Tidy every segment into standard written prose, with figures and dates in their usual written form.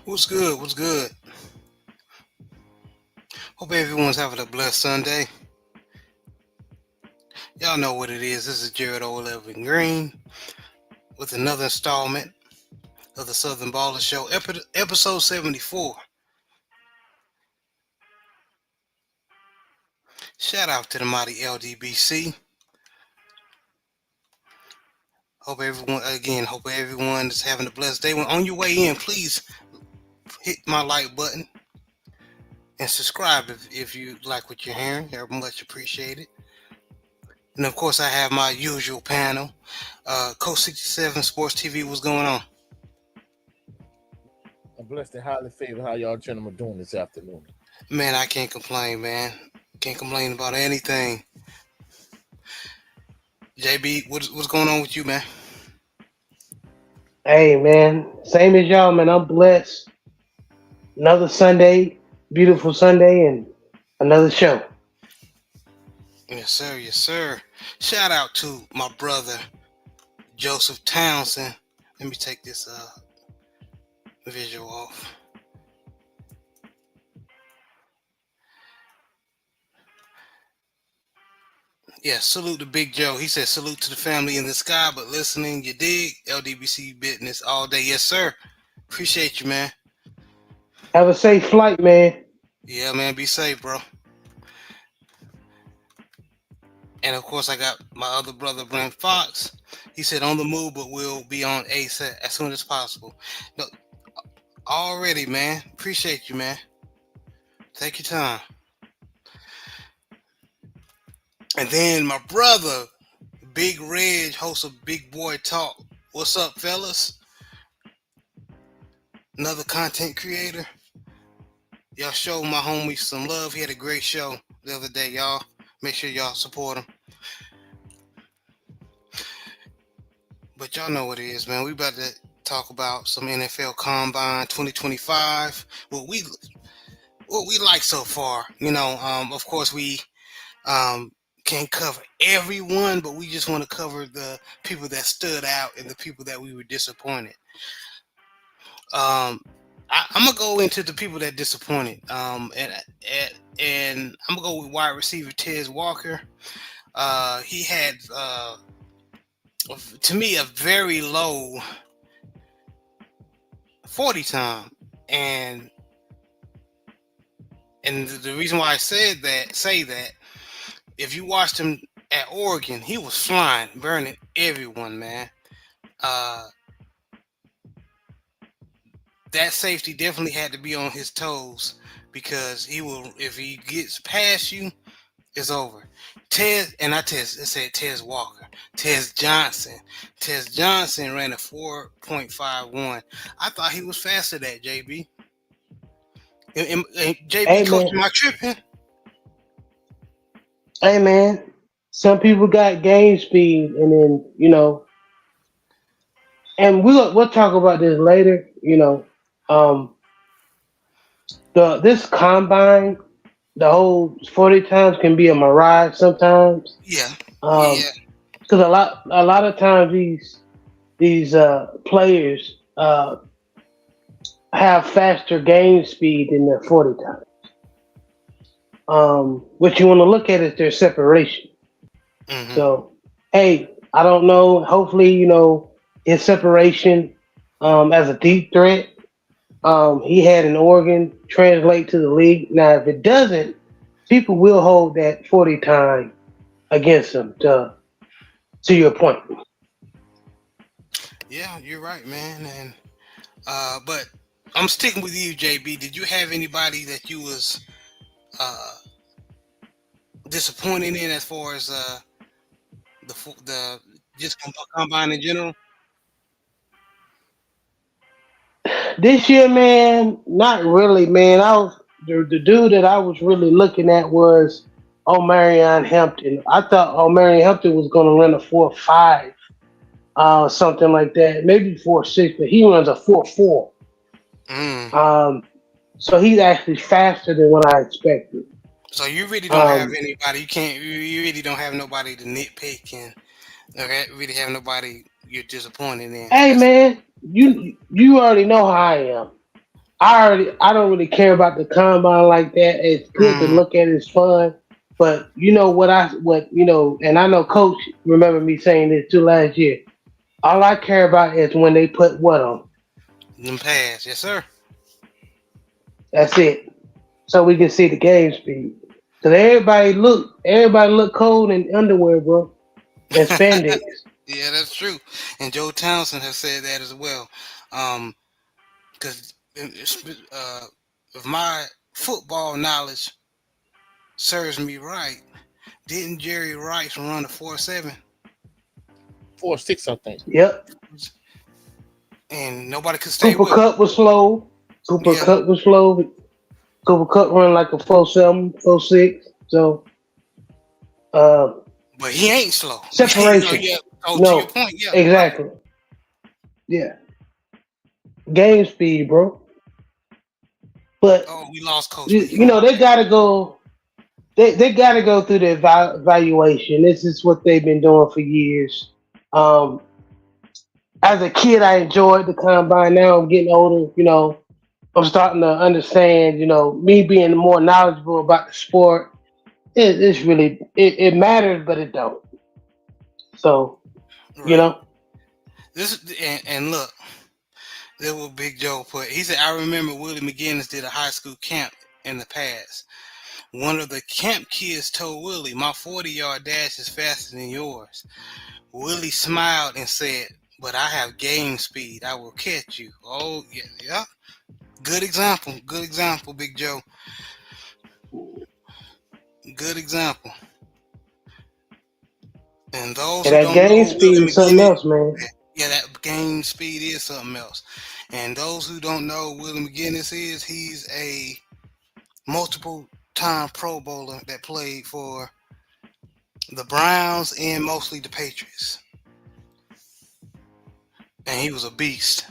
What's good? What's good? Hope everyone's having a blessed Sunday. Y'all know what it is. This is Jared O11 Green with another installment of the Southern Baller Show, episode 74. Shout out to the mighty LDBC. Hope everyone is having a blessed day. When on your way in, please hit my like button and subscribe if you like what you're hearing. I much appreciate it. And of course, I have my usual panel. Coach 67 Sports TV, what's going on? I'm blessed and highly favored. How y'all gentlemen doing this afternoon? Man, I can't complain, man. Can't complain about anything. JB, what's going on with you, man? Hey man, same as y'all, man. I'm blessed. Another Sunday, beautiful Sunday, and another show. Yes, sir. Yes, sir. Shout out to my brother, Joseph Townsend. Let me take this visual off. Yeah, salute to Big Joe. He said salute to the family in the sky, but listening, you dig? LDBC business all day. Yes, sir. Appreciate you, man. Have a safe flight, man. Yeah, man. Be safe, bro. And of course, I got my other brother, Brent Fox. He said on the move, but we'll be on ASAP as soon as possible. No, already, man. Appreciate you, man. Take your time. And then my brother, Big Reg, host of Big Boy Talk. What's up, fellas? Another content creator. Y'all show my homie some love. He had a great show the other day, y'all. Make sure y'all support him. But y'all know what it is, man. We about to talk about some NFL Combine 2025. What we like so far. Of course we can't cover everyone, but we just want to cover the people that stood out and the people that we were disappointed. I'm gonna go into the people that disappointed. And I'm gonna go with wide receiver Tez Walker. He had to me a very low 40 time, and the reason why I say that if you watched him at Oregon, he was flying, burning everyone, man. That safety definitely had to be on his toes because if he gets past you, it's over. I said Tez Walker. Tez Johnson ran a 4.51. I thought he was faster than that, JB. And JB, Hey coach, man, am I tripping? hey man. Some people got game speed, and then and we'll talk about this later. Um, this combine, the whole 40 times can be a mirage sometimes. Yeah, Um, yeah, because a lot of times these players have faster game speed than their 40 times. What you want to look at is their separation. mm-hmm. So, hey, I don't know. Hopefully, his separation as a deep threat, he had an organ translate to the league. Now, if it doesn't, people will hold that 40 time against him. To your point. Yeah, you're right, man. And but I'm sticking with you, JB. Did you have anybody that you was uh disappointed in as far as the just combine in general? This year, man, not really, man. The dude that I was really looking at was O'Marion Hampton. I thought O'Marion Hampton was going to run a 4.5, something like that, maybe 4.6, but he runs a 4.4. Mm. Um, so he's actually faster than what I expected. So you really don't have Um, anybody. You can't. You really don't have nobody to nitpick and really have nobody you're disappointed in. Hey That's man, you already know how I am. I don't really care about the combine like that. It's good to mm, look at. It's fun, but and I know Coach remember me saying this too last year. All I care about is when they put what on. them pass, yes sir. That's it. So we can see the game speed. Cause everybody look cold in underwear, bro, and spandex. Yeah, that's true. And Joe Townsend has said that as well. Because if my football knowledge serves me right, didn't Jerry Rice run a 4.7? 4-6, I think. Yep. And nobody could stay Cooper with him. Cup was slow. Cooper Yeah, Cup was slow. Cooper Cup run like a 4.7, 4.6. So uh, but he ain't slow. So separation. yeah. Oh, to your No, point, yeah, right. exactly. Yeah, game speed, bro. But Oh, we lost coach, but he you gonna know hop they back. gotta go. They gotta go through the evaluation. This is what they've been doing for years. Um, as a kid, I enjoyed the combine. Now I'm getting older. I'm starting to understand. Me being more knowledgeable about the sport. It's really it matters, but it don't. So you Right. know, And look, that what Big Joe put. He said, I remember Willie McGinnis did a high school camp in the past. One of the camp kids told Willie, my 40-yard dash is faster than yours. Willie smiled and said, but I have game speed. I will catch you. Oh, yeah, yeah. Good example. Good example, Big Joe. Good example. And those and who that don't know game who speed Willie is something McGinnis, else, man. yeah, that game speed is something else. And those who don't know who Willie McGinnis is, he's a multiple time Pro Bowler that played for the Browns and mostly the Patriots. And he was a beast.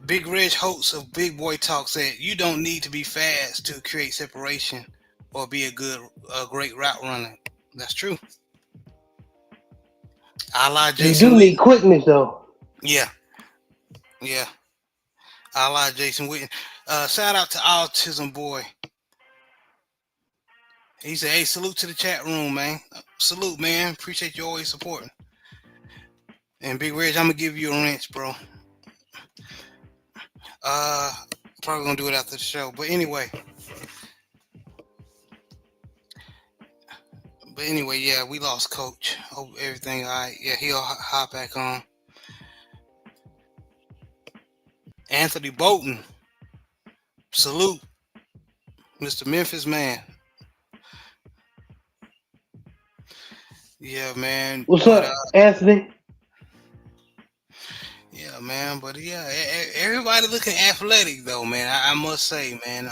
Big Reg Holtz of Big Boy Talk said, "You don't need to be fast to create separation or be a great route runner." That's true. I like You Jason do need Witten. quickness though. Yeah, yeah. I like Jason Witten. Shout out to Autism Boy. He said, "Hey, salute to the chat room, man. Salute, man. Appreciate you always supporting." And Big Reg, I'm gonna give you a wrench, bro. Uh, Probably gonna do it after the show. But anyway, yeah, we lost coach. Hope everything all right. Yeah, he'll hop back on. Anthony Bolton, salute, Mr. Memphis man. Yeah, man. What's But up, Anthony? yeah, man. But yeah, everybody looking athletic though, man. I must say, man.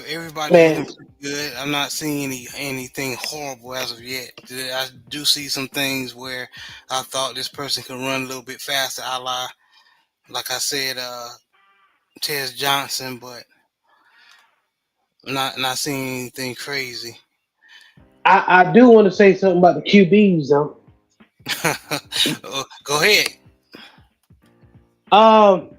Everybody's looking Man, pretty good. I'm not seeing anything horrible as of yet. I do see some things where I thought this person could run a little bit faster, a la, like I said, Tez Johnson, but not seeing anything crazy. I do want to say something about the QBs though. Go ahead. Um,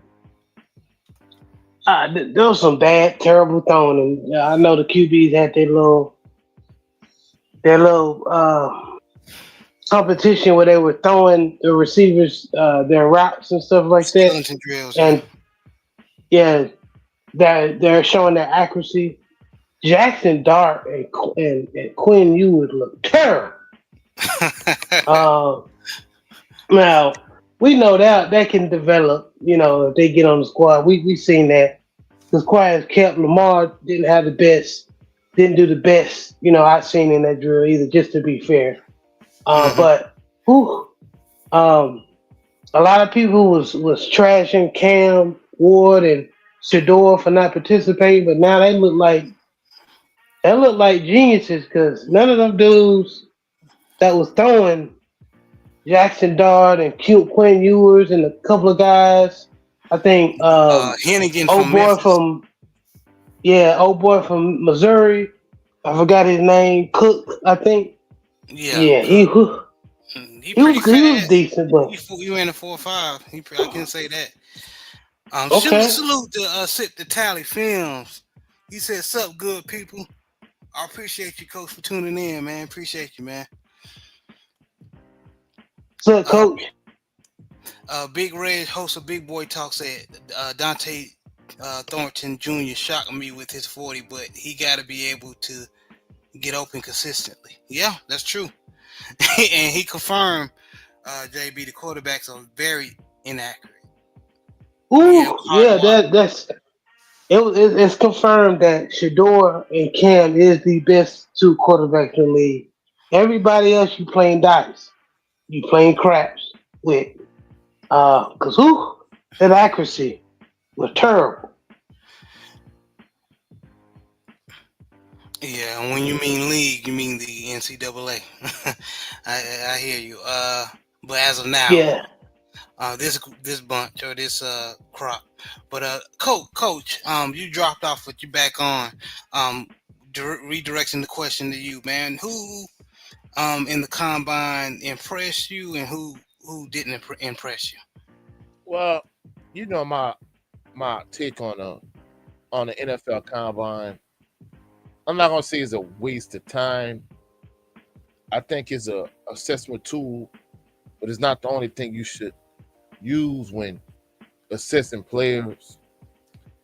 there was some bad, terrible throwing, and I know the QBs had their little competition where they were throwing the receivers their routes and stuff like that. Skeleton drills, yeah. And yeah, they're showing their accuracy. Jackson Dart and Quinn Ewers look terrible. Uh, Now we know that can develop. If they get on the squad, we seen that the squad has kept Lamar didn't do the best. I've seen in that drill either. Just to be fair, Hmm. but whew, um, a lot of people was trashing Cam Ward and Shador for not participating, but now they look like geniuses because none of them dudes that was throwing Jackson Dart and cute Quinn Ewers and a couple of guys. I think Hennigan old from boy Memphis. from yeah, old boy from Missouri. I forgot his name. Cook, I think. Yeah, Yeah, Cook. He pretty he was fast. decent, but He ran a 4.5. I can say that. okay. Salute to Sip the Tally Films. He said, "Sup, good people. I appreciate you, Coach, for tuning in, man. Appreciate you, man." So, Uh, coach. Big Red, host of Big Boy Talk, said Dante Thornton Jr. shocked me with his 40, but he got to be able to get open consistently. Yeah, that's true. And he confirmed, JB, the quarterbacks are very inaccurate. Yeah, Ooh, hard to yeah, watch. it's confirmed that Shador and Cam is the best two quarterbacks in the league. Everybody else you playing dice, you playing craps with. Cause that accuracy was terrible. Yeah, and when you mean league, you mean the NCAA. I hear you. But as of now, Yeah, this bunch or this crop. But coach, you dropped off, but you back on. Um, redirecting the question to you, man. Who in the combine impressed you, and who didn't impress you? Well, you know my take on the NFL Combine. I'm not gonna say it's a waste of time. I think it's a assessment tool, but it's not the only thing you should use when assessing players.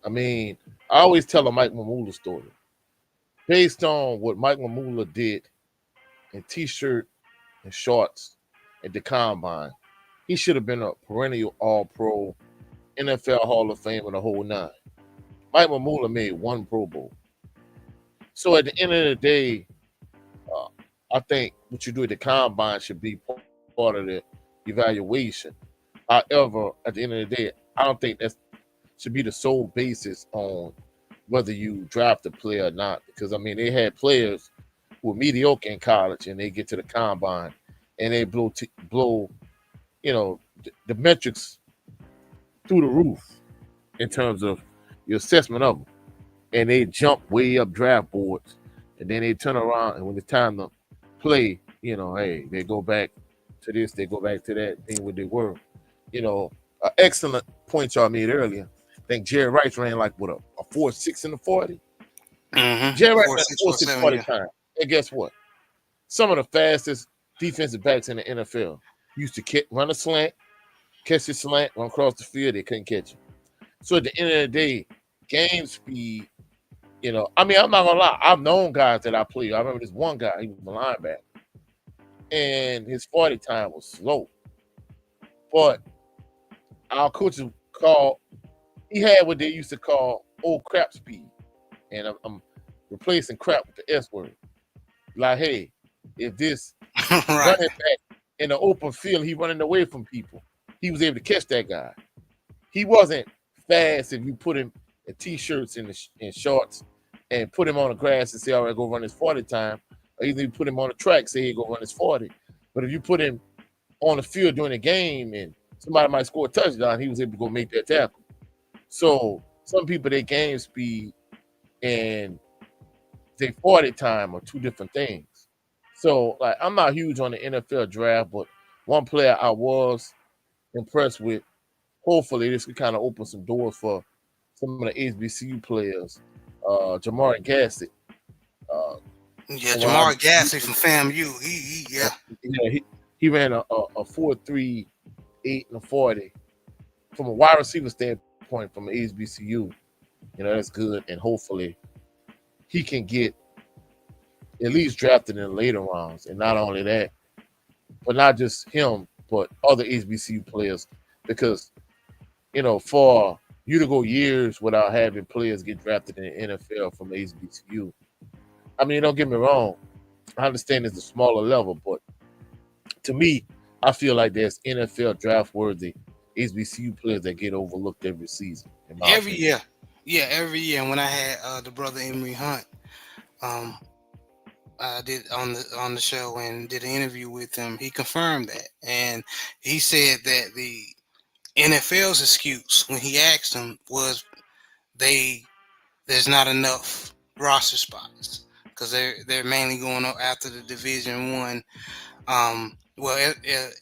I mean, I always tell a Mike Mamula story based on what Mike Mamula did in t-shirt and shorts at the combine. He should have been a perennial All-Pro, NFL Hall of Fame, and the whole nine. Mike Mamula made one Pro Bowl. So at the end of the day, uh, I think what you do at the combine should be part of the evaluation. However, at the end of the day, I don't think that should be the sole basis on whether you draft a player or not. Because I mean, they had players who were mediocre in college and they get to the combine and they blow the metrics through the roof in terms of your assessment of them, and they jump way up draft boards, and then they turn around and when it's time to play, hey, they go back to this, they go back to that, ain't what they were. Excellent point y'all made earlier. I think Jerry Rice ran like what a 4.6 in the 40. Mm-hmm. Jerry Rice Four ran six a four 4.6 seven. 40 Yeah. time. And guess what? Some of the fastest defensive backs in the NFL used to run a slant, catch the slant, run across the field, they couldn't catch it. So at the end of the day, game speed, I mean, I'm not gonna lie, I've known guys that I played. I remember this one guy, he was a linebacker, and his 40 time was slow. But our coaches called, he had what they used to call old crap speed. And I'm replacing crap with the S word. Like, hey, if this Right. running back in the open field, he running away from people, he was able to catch that guy. He wasn't fast if you put him in t-shirts and in shorts and put him on the grass and say, all right, go run his 40 time. Or even you put him on the track, say, hey, go run his 40. But if you put him on the field during the game and somebody might score a touchdown, he was able to go make that tackle. So some people, their game speed and their 40 time are two different things. So, like, I'm not huge on the NFL draft, but one player I was impressed with, hopefully this could kind of open some doors for some of the HBCU players. Jamar Gassett. Uh, Yeah, from what I Jamar Gassey from FAMU. Yeah. he ran a 4.38 and a 40 from a wide receiver standpoint from an HBCU. That's good, and hopefully he can get at least drafted in the later rounds. And not only that, but not just him, but other HBCU players, because for you to go years without having players get drafted in the NFL from HBCU. I mean, don't get me wrong. I understand it's a smaller level, but to me, I feel like there's NFL draft worthy HBCU players that get overlooked every season, in my Every opinion. year. Yeah, every year. And when I had the brother Emery Hunt, um, I did on the show and did an interview with him. He confirmed that, and he said that the NFL's excuse when he asked him was they there's not enough roster spots because they're mainly going up after the Division One.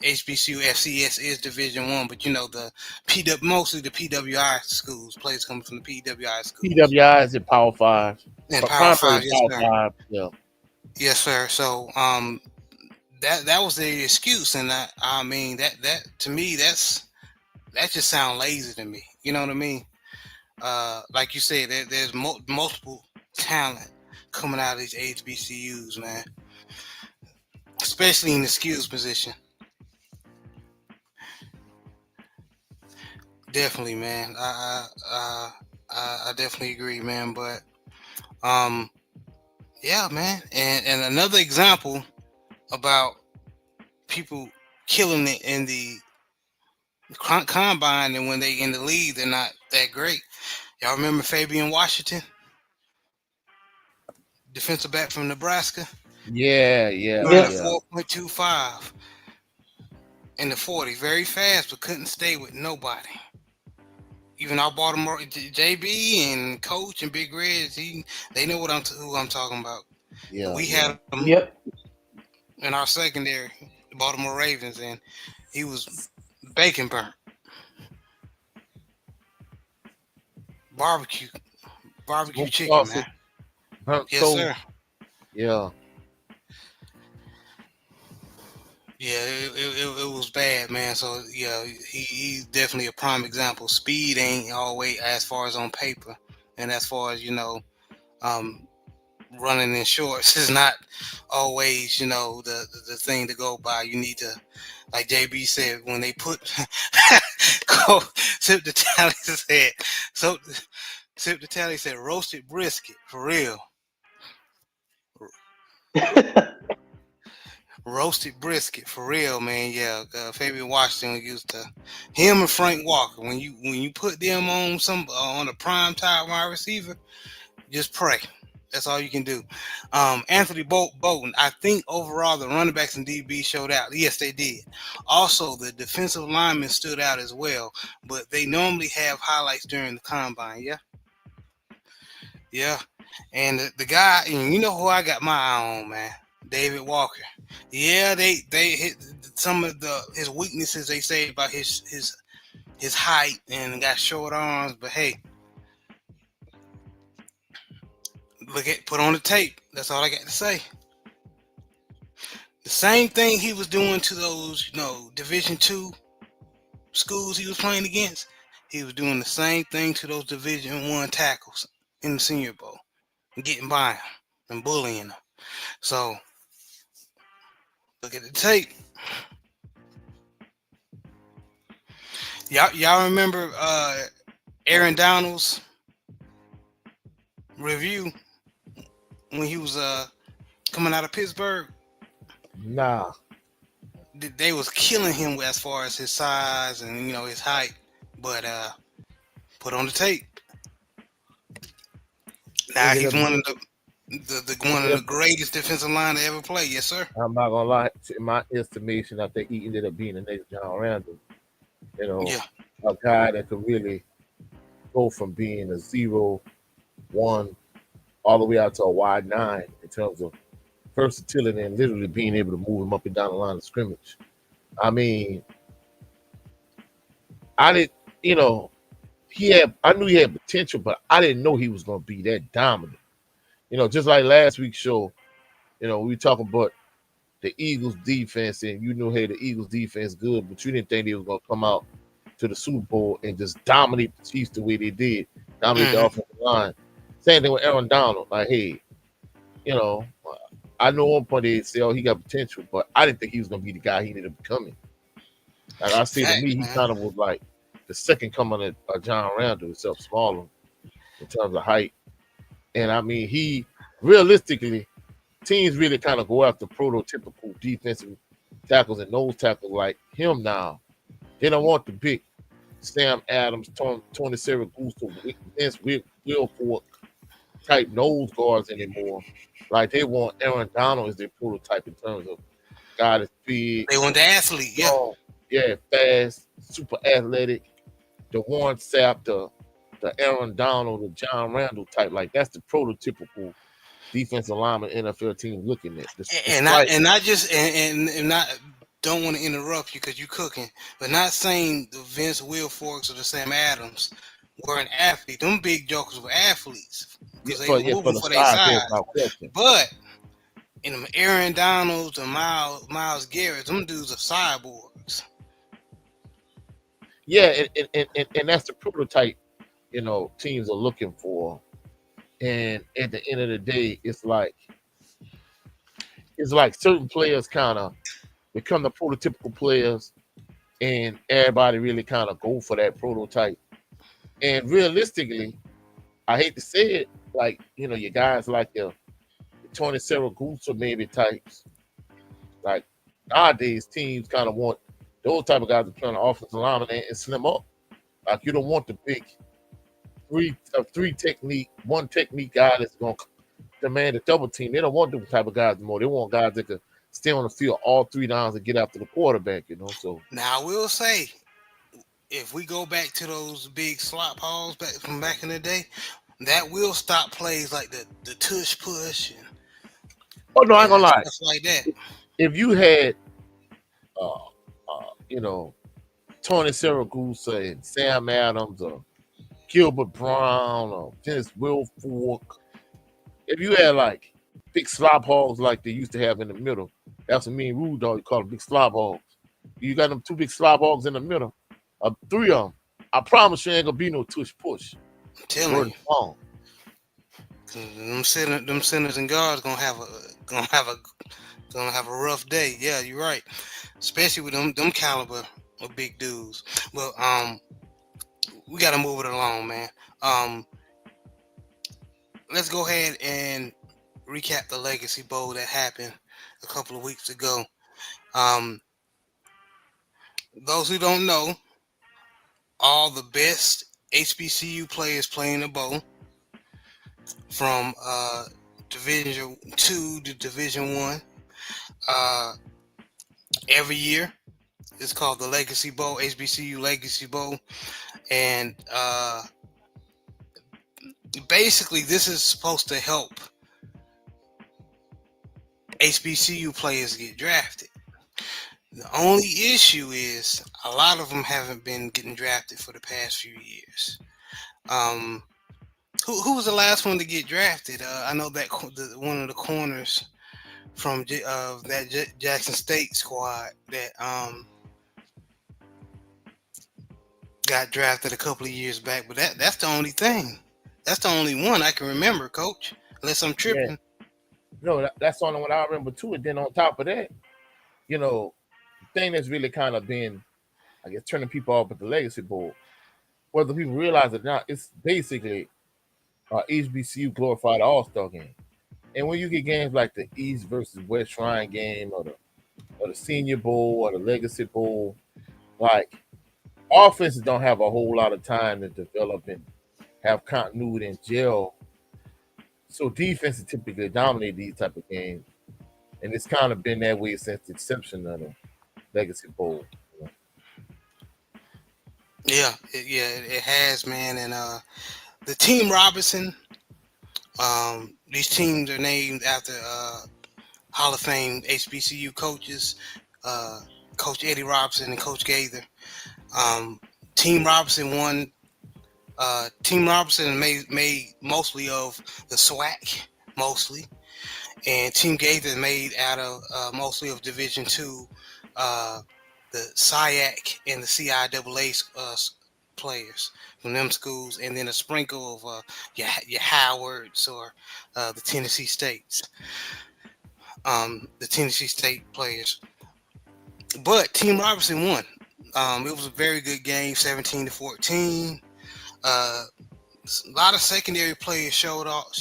HBCU FCS is Division One, but the mostly the PWI schools, players coming from the PWI schools PWI is in Power Five, and but Power primarily Five. Yes, Power sir. Five. Yeah, Yes, sir. So that was the excuse, and I mean that to me that just sounds lazy to me. You know what I mean? Like you said, there's multiple talent coming out of these HBCUs, man, especially in the skills position. Definitely, man. I definitely agree, man. But um, yeah, man. And another example about people killing it in the combine, and when they in the league, they're not that great. Y'all remember Fabian Washington, defensive back from Nebraska, yeah, yeah, running a Yep. yeah, 4.25 in the 40, very fast, but couldn't stay with nobody. Even our Baltimore JB and Coach and Big Reds, they know who I'm talking about. yeah, We yeah. had him Yep. in our secondary, the Baltimore Ravens, and he was bacon burnt, barbecue, barbecue Smoke chicken, man. sausage, burnt Yes, toast. sir. Yeah, Yeah, it was bad, man. So yeah, he's definitely a prime example. Speed ain't always as far as on paper, and as far as um, running in shorts is not always the thing to go by. You need to, like JB said, when they put go sip the tally said so sip the tally said roasted brisket for real. Roasted brisket for real, man. Yeah, Fabian Washington used to him and Frank Walker. When you put them on on a prime time wide receiver, just pray. That's all you can do. Anthony Bolton. I think overall the running backs and DB showed out. Yes, they did. Also, the defensive linemen stood out as well. But they normally have highlights during the combine. Yeah, yeah. And the guy, and you know who I got my eye on, man. David Walker. Yeah, they hit some of his weaknesses. They say about his height and got short arms. But hey, put on the tape. That's all I got to say. The same thing he was doing to those Division 2 schools he was playing against. He was doing the same thing to those Division 1 tackles in the Senior Bowl, and getting by them and bullying them. So look at the tape. Y'all remember Aaron Donald's review when he was coming out of Pittsburgh? nah. They was killing him as far as his size and his height, but put on the tape. Now Ended he's up one being, of the one ended of up, the greatest defensive line to ever play. Yes, sir. I'm not gonna lie. In my estimation, I think he ended up being the next John Randall. You know, Yeah, a guy that could really go from being a 0-1 all the way out to a wide 9 in terms of versatility and literally being able to move him up and down the line of scrimmage. I mean, I didn't, you know, I knew he had potential, but I didn't know he was going to be that dominant. Just like last week's show, we talking about the Eagles defense, and hey, the Eagles defense good, but you didn't think they was going to come out to the Super Bowl and just dominate the Chiefs the way they did, dominate the hmm offensive line. Same thing with Aaron Donald. Like, hey, you know, I know one point they say, oh, he got potential, but I didn't think he was going to be the guy he ended up becoming. Like I say, to facts, me, he man. kind of was like the second coming of John Randall, except smaller in terms of height. And I mean, he realistically, teams really kind of go after prototypical defensive tackles and nose tackles like him now. They don't want the big Sam Adams, Tony Siragusa, Vince Wilfork type nose guards anymore. Like they want Aaron Donald as their prototype in terms of guy that's big, They want the athlete. Yeah, strong, yeah, fast, super athletic. The Warren Sapp, the Aaron Donald, the John Randall type. Like that's the prototypical defensive lineman NFL team looking at. And I Despite and not just and not don't want to interrupt you because you cooking, but not saying the Vince Wilforks or the Sam Adams were an athlete. Them big jokers were athletes because they were for moving the for their size, yeah, size. without question. But in them Aaron Donalds and Miles Garrett, them dudes are cyborgs. Yeah, and that's the prototype, teams are looking for. And at the end of the day, it's like certain players kind of become the prototypical players, and everybody really kind of go for that prototype. And realistically, I hate to say it, like your guys like your Tony Saragusa maybe types. Like nowadays, teams kind of want those type of guys to play on the offensive line and slim up. Like you don't want the big three technique, one technique guy that's going to demand a double team. They don't want them type of guys anymore. They want guys that can stay on the field all 3 downs and get after the quarterback. So Now I will say, if we go back to those big slot balls back from back in the day, that will stop plays like the tush push oh no, I ain't and gonna lie. stuff like that. If you had uh, you know Tony Saragusa and Sam Adams or Gilbert Brown or Dennis Wilfork, if you had like big slop hogs like they used to have in the middle, that's what me and Rude Dog call them big slop hogs. You got them two big slop hogs in the middle, 3 of them. I promise you ain't gonna be no tush push. I'm telling Word you, long. them sinners and guards gonna have a rough day. Yeah, you're right, especially with them caliber of big dudes. Well, we gotta move it along, man. Let's go ahead and recap the Legacy Bowl that happened a couple of weeks ago. Um, those who don't know, all the best HBCU players playing the bowl from Division 2 to Division 1 uh, every year. It's called the Legacy Bowl, HBCU Legacy Bowl, and basically this is supposed to help HBCU players get drafted. The only issue is a lot of them haven't been getting drafted for the past few years. Um, who was the last one to get drafted? I know that one of the corners from that Jackson State squad that got drafted a couple of years back, but that's the only thing. That's the only one I can remember, Coach. Unless I'm Yeah. tripping. No, that's the only one I remember too. And then on top of that, the thing that's really kind of been, I guess, turning people off with the Legacy Bowl, whether people realize it or not, it's basically HBCU glorified All-Star game. And when you get games like the East versus West Shrine game or the Senior Bowl or the Legacy Bowl, like offenses don't have a whole lot of time to develop and have continuity and gel. So defenses typically dominate these type of games. And it's kind of been that way since the inception of the Legacy Bowl. Yeah, it has, man. And the Team Robinson, these teams are named after Hall of Fame HBCU coaches, uh, Coach Eddie Robinson and Coach Gaither. Team Robinson won. Team Robinson made mostly of the SWAC, mostly, and Team Gaither made out of mostly of Division II, the SIAC and the CIAA players from them schools, and then a sprinkle of your Howards or the Tennessee States, the Tennessee State players. But Team Robinson won. It was a very good game, 17-14. A lot of secondary players showed out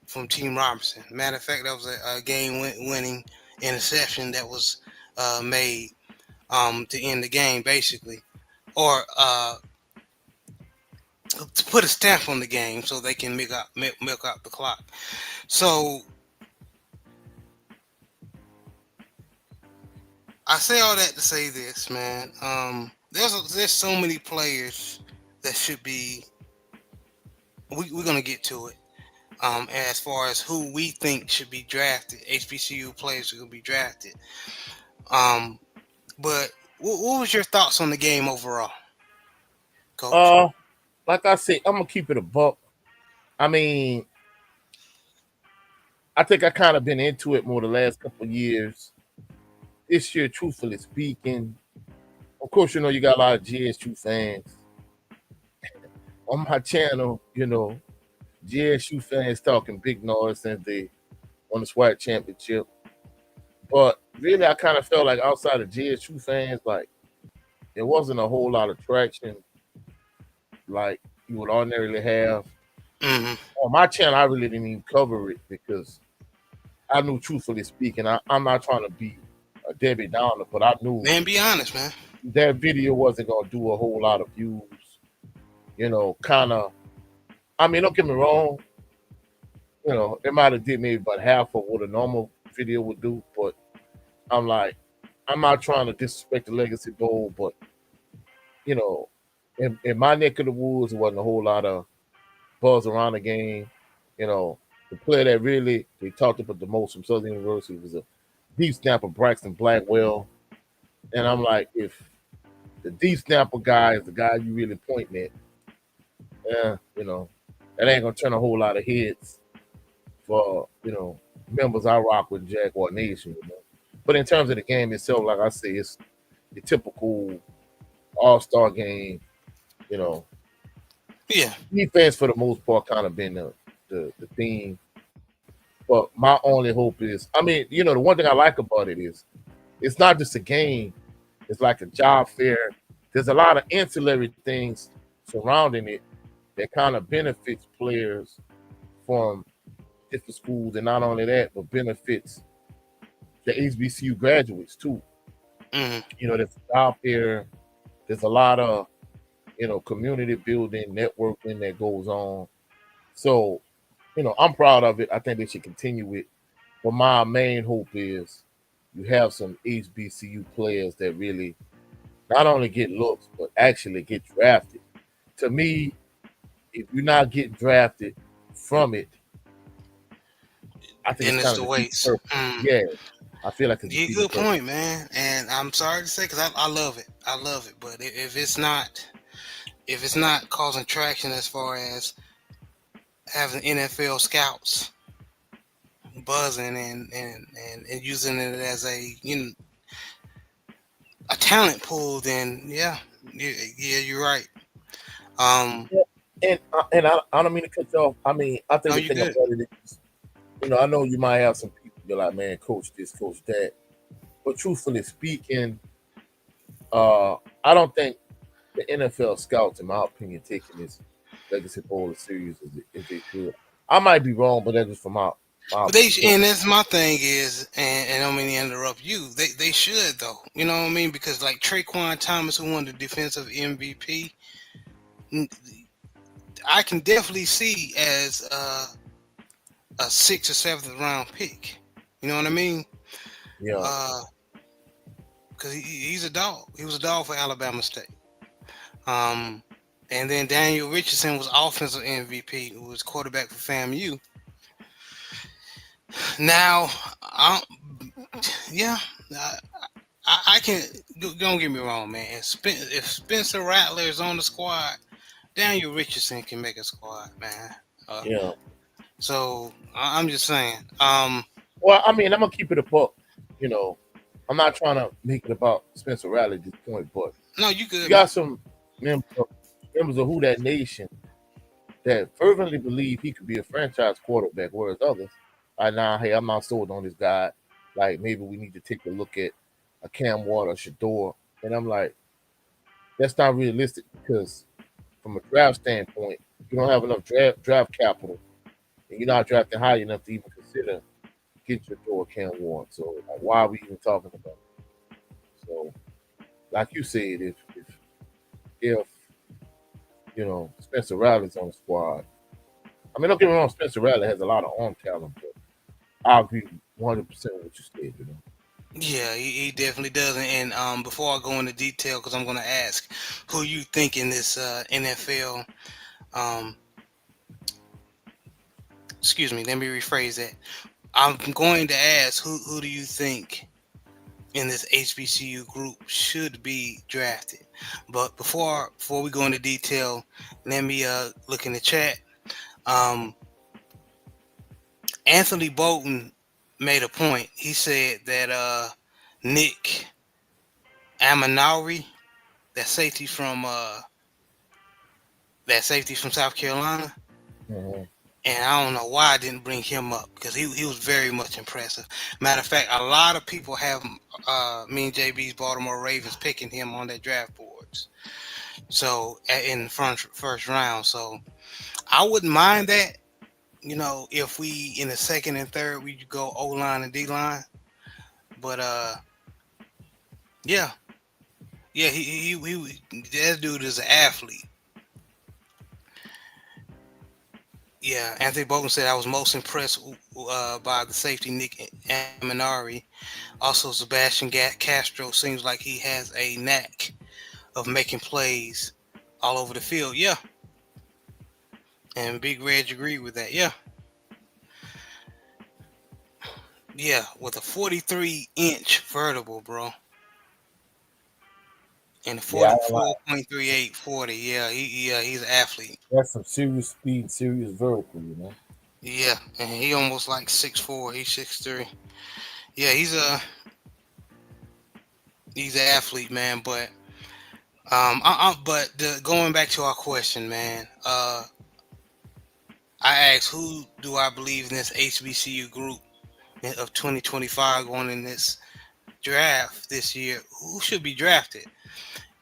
from Team Robinson. Matter of fact, that was a game-winning interception that was made to end the game, basically, or to put a stamp on the game so they can milk out the clock. So I say all that to say this, man. There's so many players that should be. We're gonna get to it. as far as who we think should be drafted. HBCU players who will be drafted. Um, but what was your thoughts on the game overall, Coach? Uh, like I said, I'm gonna keep it a buck. I mean, I think I kind of been into it more the last couple of years. This year, truthfully speaking, of course, you got a lot of GSU fans on my channel. GSU fans talking big noise since they won the SWAC championship. But really, I kind of felt like outside of GSU fans, like there wasn't a whole lot of traction like you would ordinarily have. Hmm. On my channel, I really didn't even cover it because I knew, truthfully speaking, I'm not trying to be a Debbie Downer, but I knew Man, be honest, man. that video wasn't gonna do a whole lot of views. Kind of. I mean, don't get me wrong. It might have did maybe about half of what a normal video would do, but I'm like, I'm not trying to disrespect the Legacy Bowl, but you know, in my neck of the woods, there wasn't a whole lot of buzz around the game. You know, the player that really they talked about the most from Southern University was a deep snapper, Braxton Blackwell. And I'm like, if the deep snapper guy is the guy you really pointing at, yeah, that ain't gonna turn a whole lot of heads for members I rock with Jaguar Nation. But in terms of the game itself, like I say, it's the typical all-star game. You know, Yeah. defense for the most part kind of been the theme. But my only hope is, I mean, the one thing I like about it is it's not just a game. It's like a job fair. There's a lot of ancillary things surrounding it that kind of benefits players from different schools, and not only that, but benefits the HBCU graduates too. Hmm. There's a job fair. There's a lot of community building, networking that goes on. So, I'm proud of it. I think they should continue it. But my main hope is you have some HBCU players that really not only get looks, but actually get drafted. To me, if you're not getting drafted from it, I think Then it's it's kind the of a deep waste. purpose. Yeah, I feel like it's a Yeah, deeper good purpose. point, man. And I'm sorry to say, because I love it. I love it. But if it's not causing traction as far as having NFL scouts buzzing and using it as a talent pool, then yeah, you're right. Um, Yeah. And I don't mean to cut you off. I mean, I think no, the you thing good. about it is, I know you might have some people you're like, man, coach this, coach that. But truthfully speaking, I don't think the NFL scouts, in my opinion, taking this Legacy Bowl as serious as they should. I might be wrong, but that's just from my But they opinion. and that's my thing is, and I don't mean to interrupt you. They should though. You know what I mean? Because like Traquan Thomas, who won the defensive MVP, I can definitely see as a sixth or seventh round pick. You know what I mean? Yeah, Uh, because he's a dog. He was a dog for Alabama State. Um, and then Daniel Richardson was offensive MVP, who was quarterback for FAMU. Now, yeah, I, I can. Don't get me wrong, man. If Spencer Rattler is on the squad, Daniel Richardson can make a squad, man. Uh, yeah. so I'm just saying. Well, I mean, I'm gonna keep it a book. You know, I'm not trying to make it about Spencer Rattler at this point, but No, you you good, man. got some members of Who That Nation that fervently believe he could be a franchise quarterback, whereas others are now, hey, I'm not sold on this guy. Like maybe we need to take a look at a Cam Water, Shador, and I'm like, that's not realistic because from a draft standpoint, you don't have enough draft capital, and you're not drafting high enough to even consider get your door Cam Ward. So like, why are we even talking about it? So like you said, if Spencer Riley's on the squad, I mean don't get me wrong, Spencer Riley has a lot of arm talent, but I agree 100% with what you said. Yeah, he definitely does. And before I go into detail, because I'm going to ask who you think in this NFL um, excuse me, let me rephrase that. I'm going to ask who do you think in this HBCU group should be drafted? But before we go into detail, let me look in the chat. Um, Anthony Bolton made a point. He said that Nick Amanari, that safety from South Carolina, Hmm. and I don't know why I didn't bring him up because he was very much impressive. Matter of fact, a lot of people have me and JB's Baltimore Ravens picking him on their draft boards. So in the first round, so I wouldn't mind that. If we in the second and third we go O line and D line, but yeah, yeah, that dude is an athlete. Yeah, Anthony Bolton said I was most impressed by the safety Nick Amanari. Also, Sebastian Castro seems like he has a knack of making plays all over the field. Yeah, and Big Reg agreed with that. Yeah, yeah, with a 43-inch vertical, bro, and a Yeah, I ain't lying. 44.38 40. Yeah, he's an athlete. That's some serious speed, serious vertical, Yeah, and he almost like 6'4". He's 6'3". Yeah, he's an athlete, man. But going back to our question, man. I asked who do I believe in this HBCU group of 2025 going in this draft this year? Who should be drafted?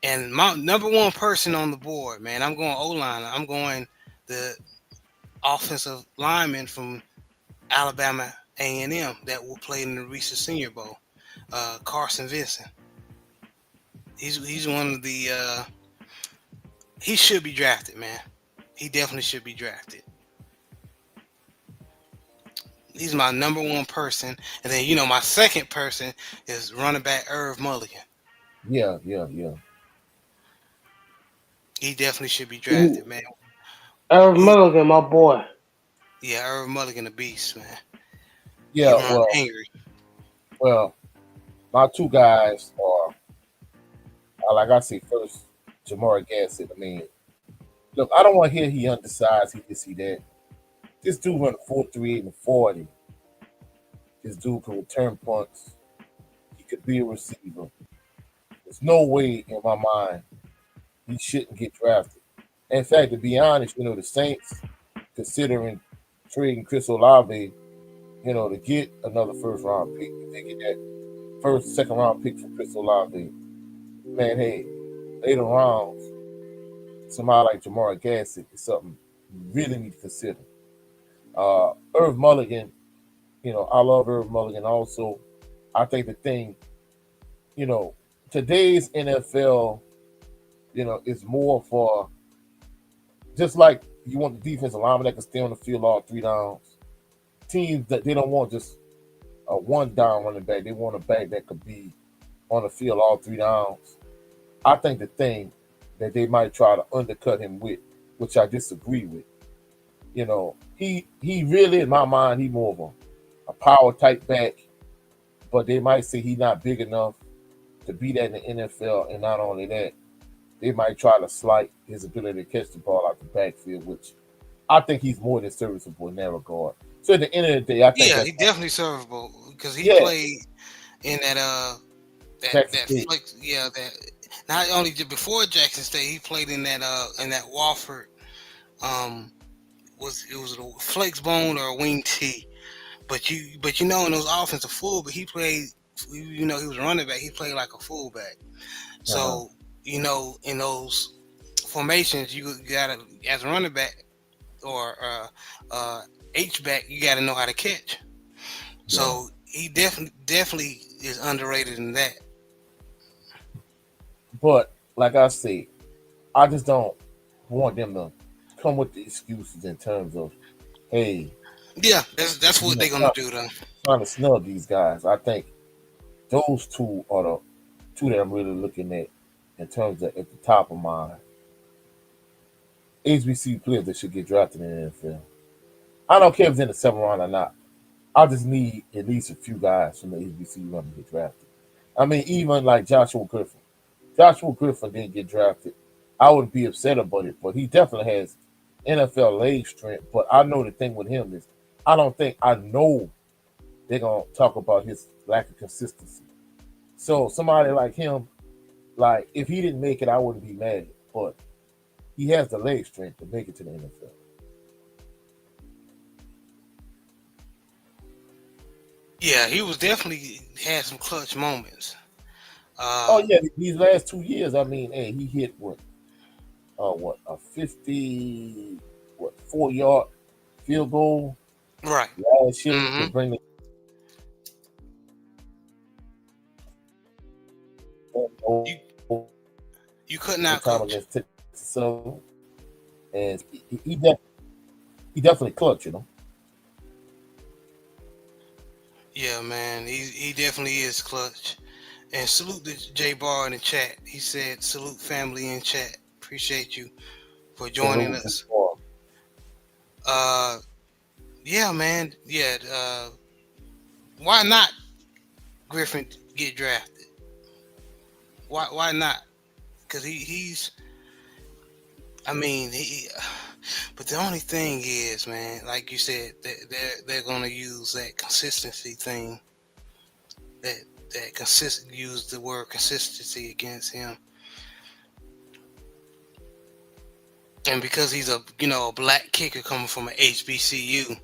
And my number one person on the board, man, I'm going O line. I'm going the offensive lineman from Alabama A&M that will play in the recent Senior Bowl, Carson Vincent. He's one of the he should be drafted, man. He definitely should be drafted. He's my number one person, and then my second person is running back Irv Mulligan. Yeah, yeah, yeah. He definitely should be drafted, man. Irv Who? Mulligan, my boy. Yeah, Irv Mulligan, the beast, man. He Yeah, run angry. well, my two guys are, like I say, first, Jamar Gassett. I mean, look, I don't want to hear he undersized, he this, he that. This dude run 4.38 and 40. This dude can return punts. He could be a receiver. There's no way in my mind he shouldn't get drafted. In fact, to be honest, the Saints considering trading Chris Olave, to get another first round pick, if they get that second round pick from Chris Olave, man, hey, later rounds, somebody like Jamar Gassett is something you really need to consider. Irv Mulligan, I love Irv Mulligan also. I think the thing, you know, today's NFL, is more for just like you want the defensive lineman that can stay on the field all 3 downs. Teams that they don't want just a 1 down running back. They want a back that could be on the field all 3 downs. I think the thing that they might try to undercut him with, which I disagree with, he really, in my mind, he more of a power type back, but they might say he's not big enough to be that in the NFL, and not only that, they might try to slight his ability to catch the ball out the backfield, which I think he's more than serviceable in that regard. So at the end of the day, I think Yeah, that's he definitely servable because he yeah, played in Texas that State. flex. Yeah, that not only before Jackson State, he played in that Wofford. Was it a flex bone or a wing T? But in those offensive full, but he played. He was a running back. He played like a fullback. Uh-huh. So in those formations, you gotta as a running back or H back, you gotta know how to catch. Yeah. So he definitely is underrated in that. But like I said, I just don't want them to come with the excuses in terms of, hey, Yeah, that's what they're gonna trying, do though. trying to snub these guys. I think those two are the two that I'm really looking at in terms of at the top of my HBC players that should get drafted in the NFL. I don't care if it's in the 7th round or not. I just need at least a few guys from the HBCU to get drafted. I mean, even like Joshua Griffin. Joshua Griffin didn't get drafted. I would be upset about it, but he definitely has NFL leg strength. But I know the thing with him is I know they're gonna talk about his lack of consistency. So somebody like him, like if he didn't make it, I wouldn't be mad. But he has the leg strength to make it to the NFL. Yeah, he was definitely had some clutch moments. Oh Uh, yeah, these last 2 years, I mean, hey, he hit what a 4 yard field goal right. last year to Mm-hmm. bring the You overtime you couldn't out, against coach. Texas Southern, and he definitely clutch, Yeah, man. He definitely is clutch. And salute to J Bar in the chat. He said, "Salute family in chat. Appreciate you for joining Salute us." before. Uh, yeah, man. Yeah. Why not Griffin get drafted? Why not? Because he's. I mean, he. But the only thing is, man, like you said, they're gonna use that consistency thing. That use the word consistency against him, and because he's a black kicker coming from an HBCU,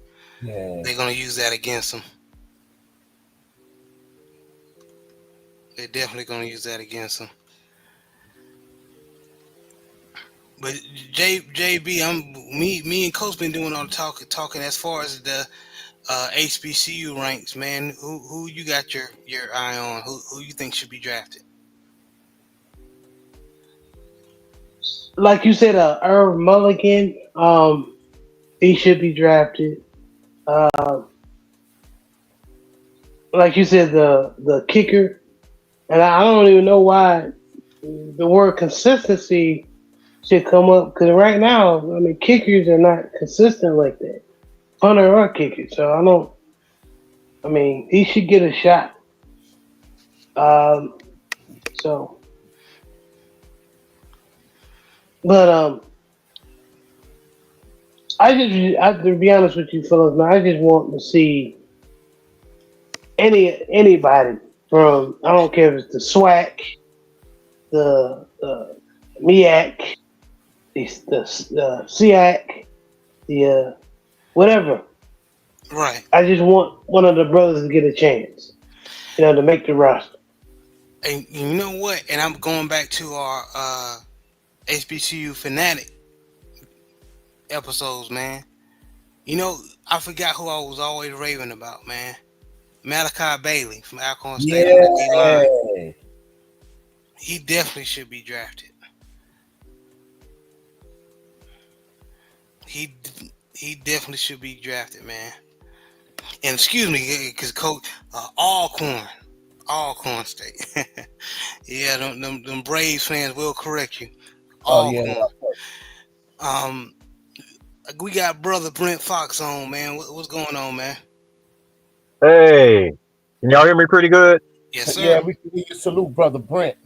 Yeah. they're gonna use that against him. They're definitely gonna use that against him. But JB, me and Coach been doing all the talking as far as the HBCU ranks, man. Who you got your eye on? Who you think should be drafted? Like you said, Irv Mulligan, he should be drafted. Uh, like you said, the kicker, and I don't even know why the word consistency should come up because right now, I mean, kickers are not consistent like that. Punter or kicker, so I don't. I mean, he should get a shot. Um, so, but to be honest with you, fellas, man, I just want to see anybody from I don't care if it's the SWAC, the MEAC, the SEAC, the whatever. Right. I just want one of the brothers to get a chance, to make the roster. And you know what? And I'm going back to our HBCU fanatic episodes, man. I forgot who I was always raving about, man. Malachi Bailey from Alcorn State on the D line. Yeah. He definitely should be drafted. He he definitely should be drafted, man. And excuse me, because Coach Alcorn State. Yeah, them Braves fans will correct you. Oh yeah. Alcorn. Um, we got brother Brent Fox on, man. What's going on, man? Hey, can y'all hear me pretty good? Yes, Yeah, sir. we can salute brother Brent.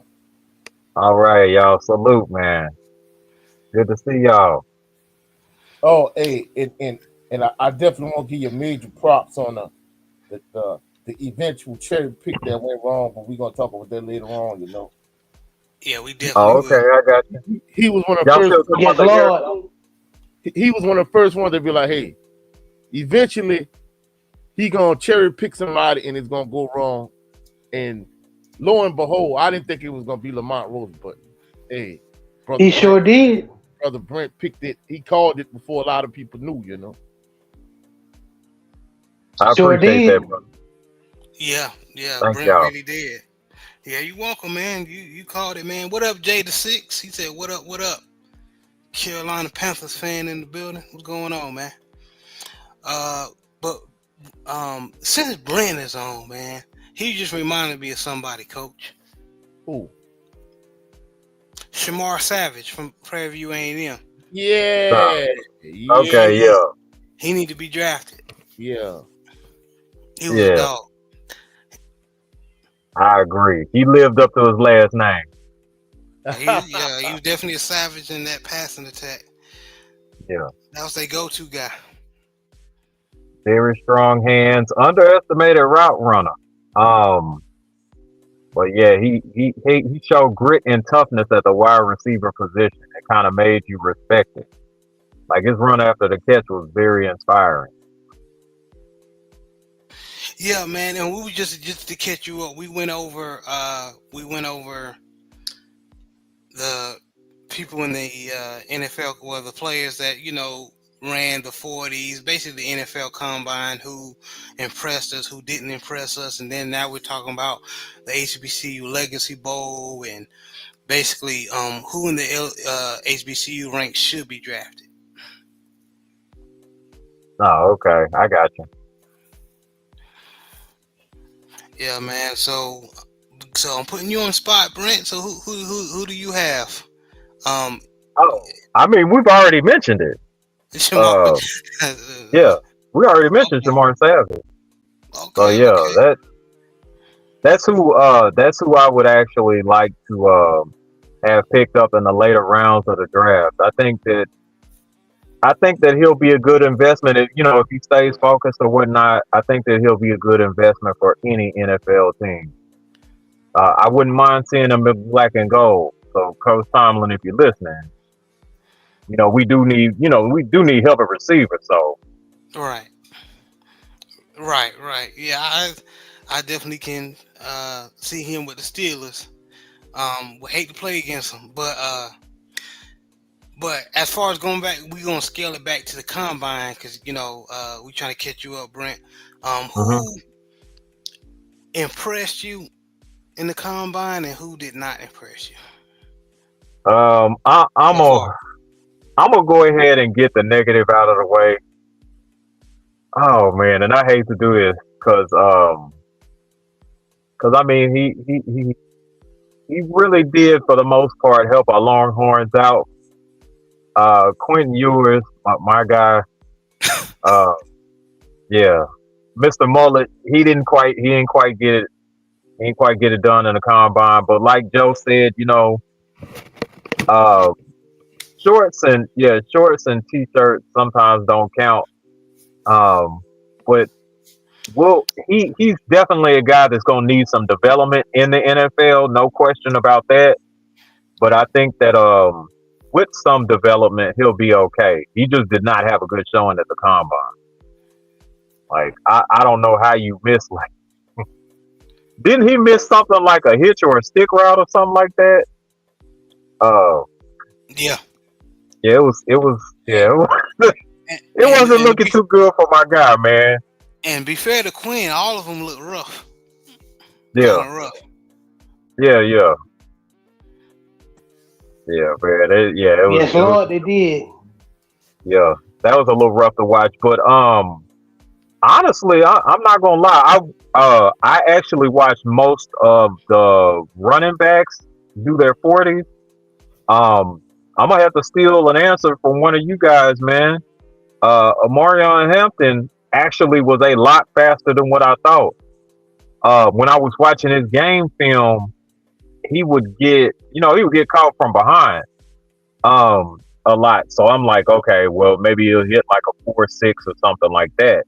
All right, y'all. Salute, man. Good to see y'all. Oh, hey, and I definitely want to give you major props on the eventual cherry pick that went wrong, but we're gonna talk about that later on. Yeah, we definitely Oh, okay, will. I got you. He was one of the Y'all first. still talking Yes, about that Gary? Lord. He was one of the first ones to be like, hey, eventually he gonna cherry pick somebody and it's gonna go wrong. And lo and behold, I didn't think it was gonna be Lamont Roach, but hey, He sure did. brother Brent picked it. He called it before a lot of people knew. I Sure appreciate did. that, brother. Yeah, Thank Brent y'all. really did. Yeah, you welcome, man. You called it, man. What up, Jay the Six? He said, "What up? What up?" Carolina Panthers fan in the building. What's going on, man? But since Brent is on, man, he just reminded me of somebody, Coach. Who? Shamar Savage from Prairie View A&M. Yeah. Stop. Yeah. Okay, He yeah. He need to be drafted. Yeah. He was a Yeah, dog. I agree. He lived up to his last name. He was definitely a savage in that passing attack. Yeah, That was their go-to guy. very strong hands, underestimated route runner. Um, but yeah, he showed grit and toughness at the wide receiver position. It kind of made you respect it. Like his run after the catch was very inspiring. Yeah, man. And we were just to catch you up. We went over the people in the NFL, well, the players that ran the 40s, basically the NFL Combine, who impressed us, who didn't impress us, and then now we're talking about the HBCU Legacy Bowl and basically who in the HBCU ranks should be drafted. Oh, okay, I got you. Yeah, man. So I'm putting you on the spot, Brent. So who do you have? Um, Oh, I mean, we've already mentioned it. Jamal. Uh, yeah, we already mentioned Jamar Savage. So Okay, yeah, okay. that's who I would actually like to have picked up in the later rounds of the draft. I think that he'll be a good investment if he stays focused or whatnot. I think that he'll be a good investment for any NFL team. I wouldn't mind seeing him in black and gold. So Coach Tomlin, if you're listening, we do need help at receiver. So Right, right. Yeah, I definitely can see him with the Steelers. Would hate to play against them, but as far as going back, we're gonna scale it back to the combine because we trying to catch you up, Brent. mhm. Who impressed you in the combine and who did not impress you um, I, I'm so far? a I'm gonna go ahead and get the negative out of the way. Oh man, and I hate to do this because I mean he really did for the most part help our Longhorns out. Quentin Ewers, my guy. Uh, yeah, Mr. Mullet. He didn't quite get it. He didn't quite get it done in the combine. But like Joe said, uh, shorts and t-shirts sometimes don't count. Um, but he's definitely a guy that's gonna need some development in the NFL, no question about that. But I think that with some development he'll be okay. He just did not have a good showing at the combine. Like I don't know how you miss like didn't he miss something like a hitch or a stick route or something like that? Uh Yeah, yeah, it was yeah, and it and, wasn't and looking be too good for my guy, man. and be fair to Quinn, all of them look rough, kind Yeah, of rough. yeah, yeah, man. It was Yes, it was Lord, they did. yeah, that was a little rough to watch. But honestly, I'm not gonna lie. I actually watched most of the running backs do their 40s. Um, I'm gonna have to steal an answer from one of you guys, man. Amarion Hampton actually was a lot faster than what I thought. When I was watching his game film, he would get caught from behind a lot. So I'm like, okay, well maybe he'll hit like a 4.6 or something like that.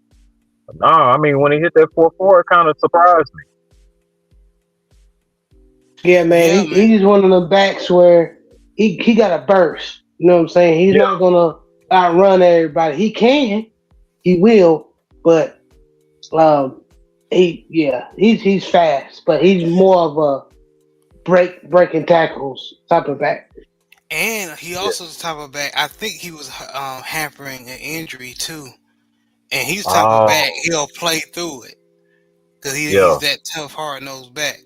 But no, I mean when he hit that 4.4, it kind of surprised me. Yeah, man, Yeah, man. he's one of the backs where he got a burst. You know what I'm saying? He's Yeah, not gonna outrun everybody. He can, he will, but um, he's fast, but he's more of a breaking tackles type of back. And he yeah. also the type of back. I think he was hampering an injury too, and he's the type of back Oh, he'll play through it because he's yeah, that tough, hard nosed back.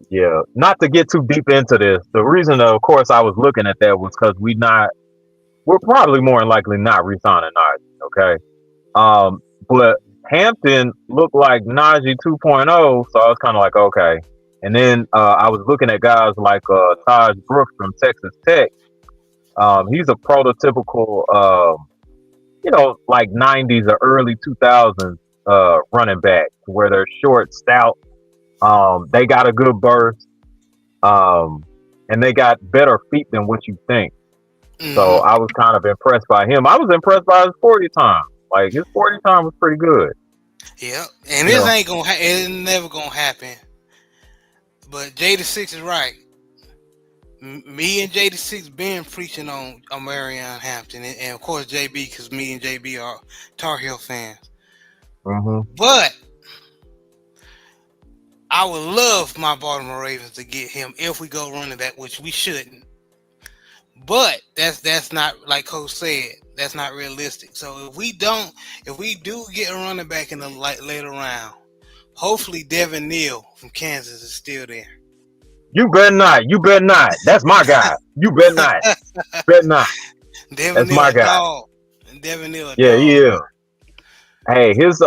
yeah. Not to get too deep into this. The reason, of course, I was looking at that was because we're probably more than likely not re-signing Najee. Okay. But Hampton looked like Najee 2.0, so I was kind of like, okay. And then I was looking at guys like Taj Brooks from Texas Tech. He's a prototypical. like 90s or early 2000s running backs where they're short, stout. They got a good burst, um, and they got better feet than what you think. So Hmm. I was kind of impressed by him. I was impressed by his 40 time. Like his 40 time was pretty good. Yep. And You this know, ain't gonna. It's never gonna happen. But Jada 6 is right. Me and Jada 6 been preaching on Marion Hampton, and of course JB, because me and JB are Tar Heel fans. hmm But I would love my Baltimore Ravens to get him if we go running back, which we shouldn't. But that's not, like Coach said. That's not realistic. So if we do get a running back in the later round, hopefully Devin Neal from Kansas is still there. you better not. You better not. That's my guy. You better not. Better not. Devin That's Neal my a guy. dog. Devin Neal a Yeah, he dog. is. Hey, his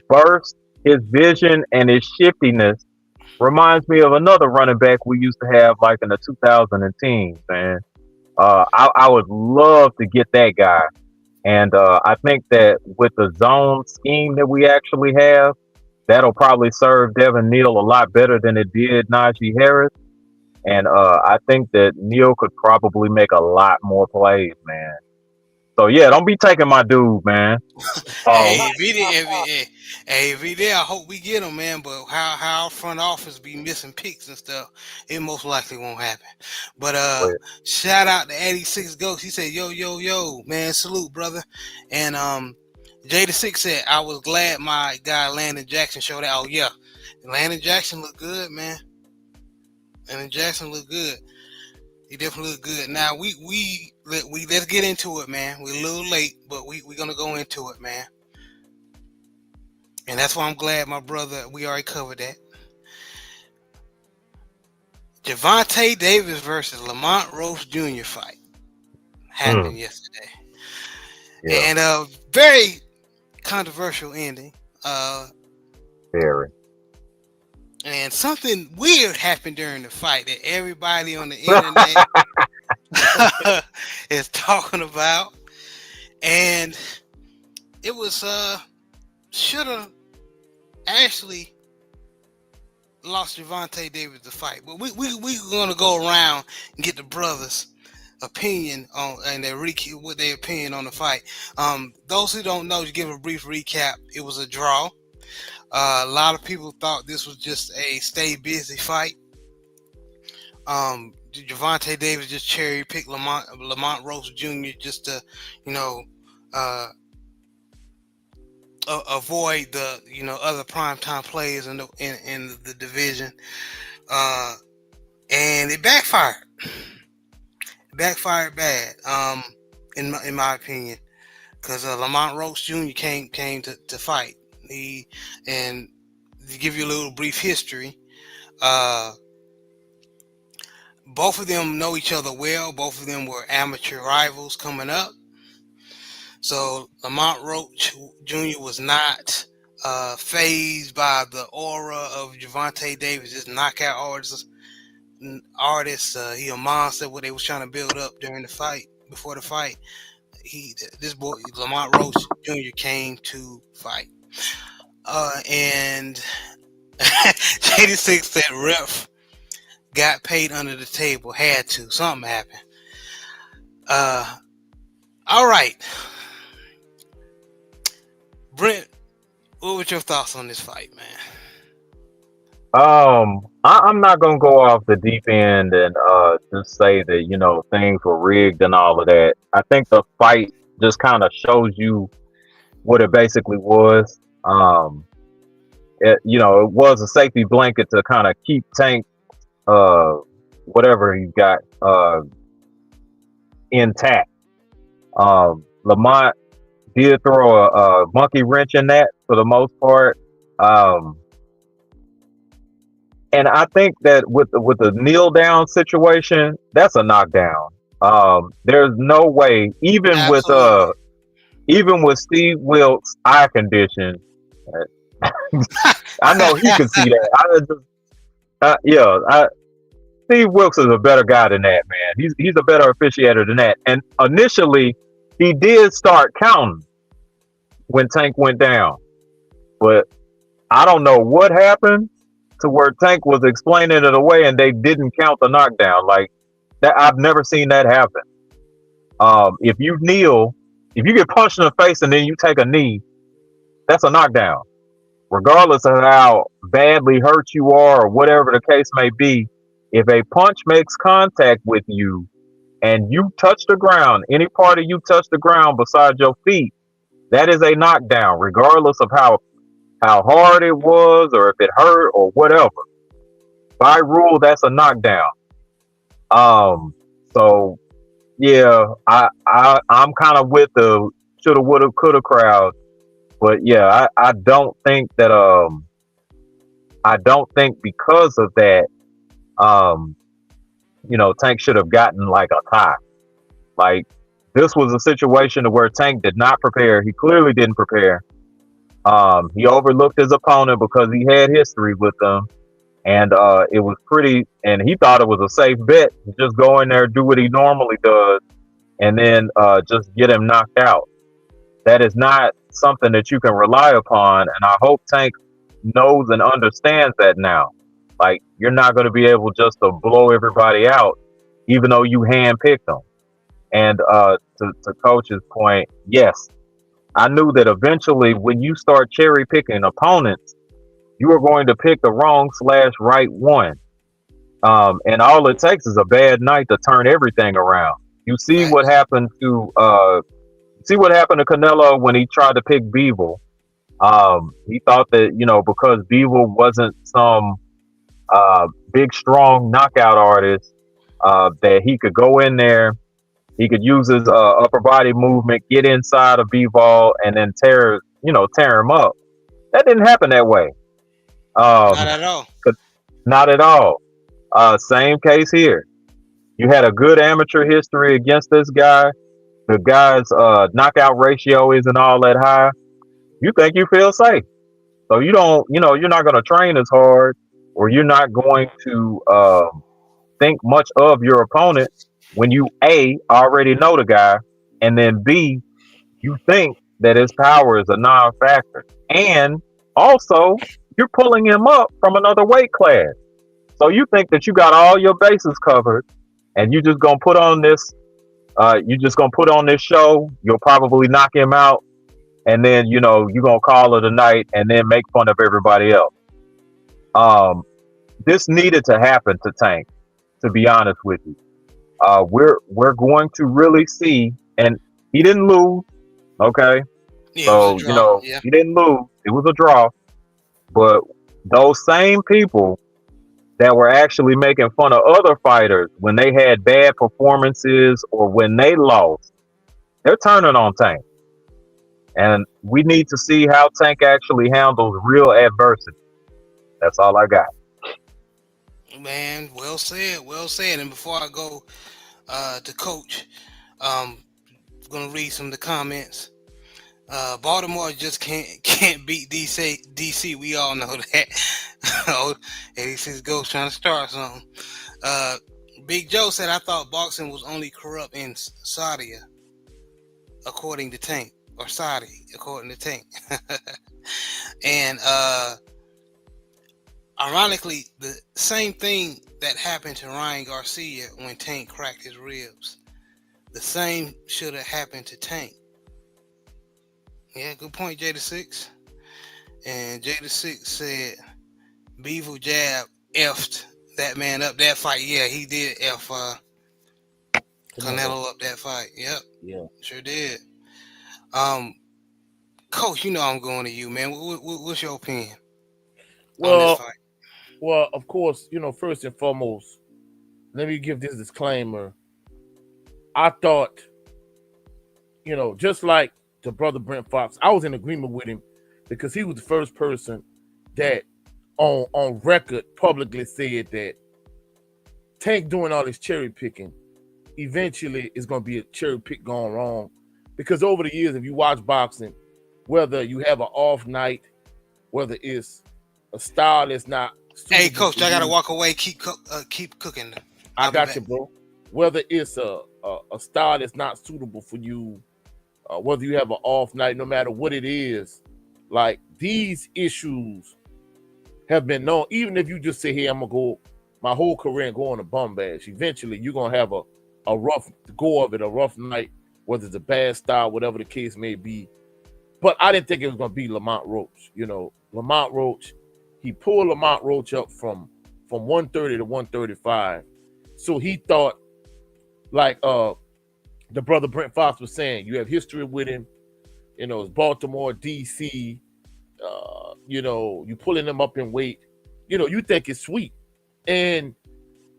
burst, his vision, and his shiftiness reminds me of another running back we used to have like in the 2010s, man. I would love to get that guy. And I think that with the zone scheme that we actually have, that'll probably serve Devin Neal a lot better than it did Najee Harris. And I think that Neal could probably make a lot more plays, man. So yeah, don't be taking my dude, man. Hey, Um, if he did, if he did, I hope we get him, man. But how our front office be missing picks and stuff, it most likely won't happen. But but shout out to 86 Ghost. He said, "Yo, yo, yo, man, salute, brother." And Jada 6 said, "I was glad my guy Landon Jackson showed out." Oh yeah, Landon Jackson looked good, man. Landon Jackson looked good. He definitely looked good. Now we let's get into it, man. We're a little late, but we gonna go into it, man. And that's why I'm glad, my brother, we already covered that. Javante Davis versus Lamont Roach Jr. fight mm, happened yesterday. yeah, And a very controversial ending. Uh, very. and something weird happened during the fight that everybody on the internet is talking about. And it was should have actually lost Javante Davis the fight. But we gonna go around and get the brothers' opinion on and what their opinion on the fight. Those who don't know, to give a brief recap, it was a draw. A lot of people thought this was just a stay busy fight. Javante Davis just cherry picked Lamont Roach Jr. just to, you know, uh, avoid the other primetime players in the division, and it backfired. It backfired bad, in my opinion, because Lamont Roach Jr. came to fight. And to give you a little brief history, uh, both of them know each other well. Both of them were amateur rivals coming up. So Lamont Roach Jr. was not phased by the aura of Javante Davis, this knockout artist. He a monster. What they was trying to build up during the fight, before the fight. This boy Lamont Roach Jr. came to fight, and 86 said ref got paid under the table. Had to. Something happened. All right. Brent, what were your thoughts on this fight, man? I'm not gonna go off the deep end and just say that things were rigged and all of that. I think the fight just kind of shows you what it basically was. It was a safety blanket to kind of keep Tank, uh, whatever he's got, intact. Lamont did throw a monkey wrench in that for the most part. And I think that with the kneel down situation, that's a knockdown. There's no way, Absolutely. even with Steve Wilkes' eye condition, I know he can see that. Steve Wilkes is a better guy than that, man. He's a better officiator than that. And initially, he did start counting when Tank went down, but I don't know what happened to where Tank was explaining it away and they didn't count the knockdown. Like that, I've never seen that happen. If you kneel, if you get punched in the face and then you take a knee, that's a knockdown, regardless of how badly hurt you are or whatever the case may be. If a punch makes contact with you and you touch the ground, any part of you touch the ground besides your feet, that is a knockdown, regardless of how hard it was or if it hurt or whatever. By rule, that's a knockdown. Um, so yeah, I'm kind of with the shoulda, woulda, coulda crowd, but yeah, I don't think that I don't think because of that um Tank should have gotten like a tie. Like this was a situation where Tank did not prepare. He clearly didn't prepare. He overlooked his opponent because he had history with them, and it was pretty. And he thought it was a safe bet to just go in there, do what he normally does, and then just get him knocked out. That is not something that you can rely upon, and I hope Tank knows and understands that now. Like you're not going to be able just to blow everybody out, even though you handpicked them. And to Coach's point, yes, I knew that eventually when you start cherry picking opponents, you are going to pick the wrong/right one. And all it takes is a bad night to turn everything around. You see what Facts. happened to Canelo when he tried to pick Beevil. He thought that because Beevil wasn't some big strong knockout artist, that he could go in there, he could use his upper body movement, get inside of Bivol, and then tear him up. That didn't happen that way. Not Um, at all. Not at all. Same case here. You had a good amateur history against this guy. The guy's knockout ratio isn't all that high. You think you feel safe, so you don't. You're not going to train as hard, or you're not going to think much of your opponent when you A already know the guy, and then B you think that his power is a non-factor, and also you're pulling him up from another weight class. So you think that you got all your bases covered, and you just gonna put on this. You just gonna put on this show. You'll probably knock him out, and then you're gonna call it a night, and then make fun of everybody else. Um, this needed to happen to Tank. To be honest with you, we're going to really see, and he didn't lose. Okay, Yeah, it was a so draw. Yeah. he didn't lose. It was a draw, but those same people that were actually making fun of other fighters when they had bad performances or when they lost, they're turning on Tank. And we need to see how Tank actually handles real adversity. That's all I got. Man, well said, well said. And before I go to Coach, I'm gonna read some of the comments. Baltimore just can't beat DC. DC, we all know that. Oh, 86 Ghost trying to start something. Uh, Big Joe said, "I thought boxing was only corrupt in Saudi, according to Tank, or Saudi, according to Tank." And ironically, the same thing that happened to Ryan Garcia when Tank cracked his ribs, the same should have happened to Tank. Yeah, good point, Jada6. And Jada6 said, Beaver jab effed that man up that fight. Yeah, he did F Canelo. Canelo up that fight. Yep, Yeah. sure did. Um, Coach, I'm going to you, man. What's your opinion on this Well, fight? well, of course, first and foremost, let me give this disclaimer. I thought, just like the brother Brent Fox, I was in agreement with him because he was the first person that on record publicly said that Tank doing all this cherry picking eventually is going to be a cherry pick gone wrong. Because over the years, if you watch boxing, whether you have an off night, whether it's a style that's not Hey, suitable Coach, for I gotta you, walk away. Keep cooking. I I'll be got back. you, bro. Whether it's a style that's not suitable for you, whether you have an off night, no matter what it is, like these issues have been known. Even if you just say, hey, I'm gonna go my whole career and go on a bum bash, eventually you're gonna have a rough go of it, a rough night, whether it's a bad style, whatever the case may be. But I didn't think it was gonna be Lamont Roach. Lamont Roach, he pulled Lamont Roach up from 130 to 135. So he thought, like the brother Brent Fox was saying, you have history with him. It's Baltimore, DC. You pulling them up in weight. You think it's sweet. And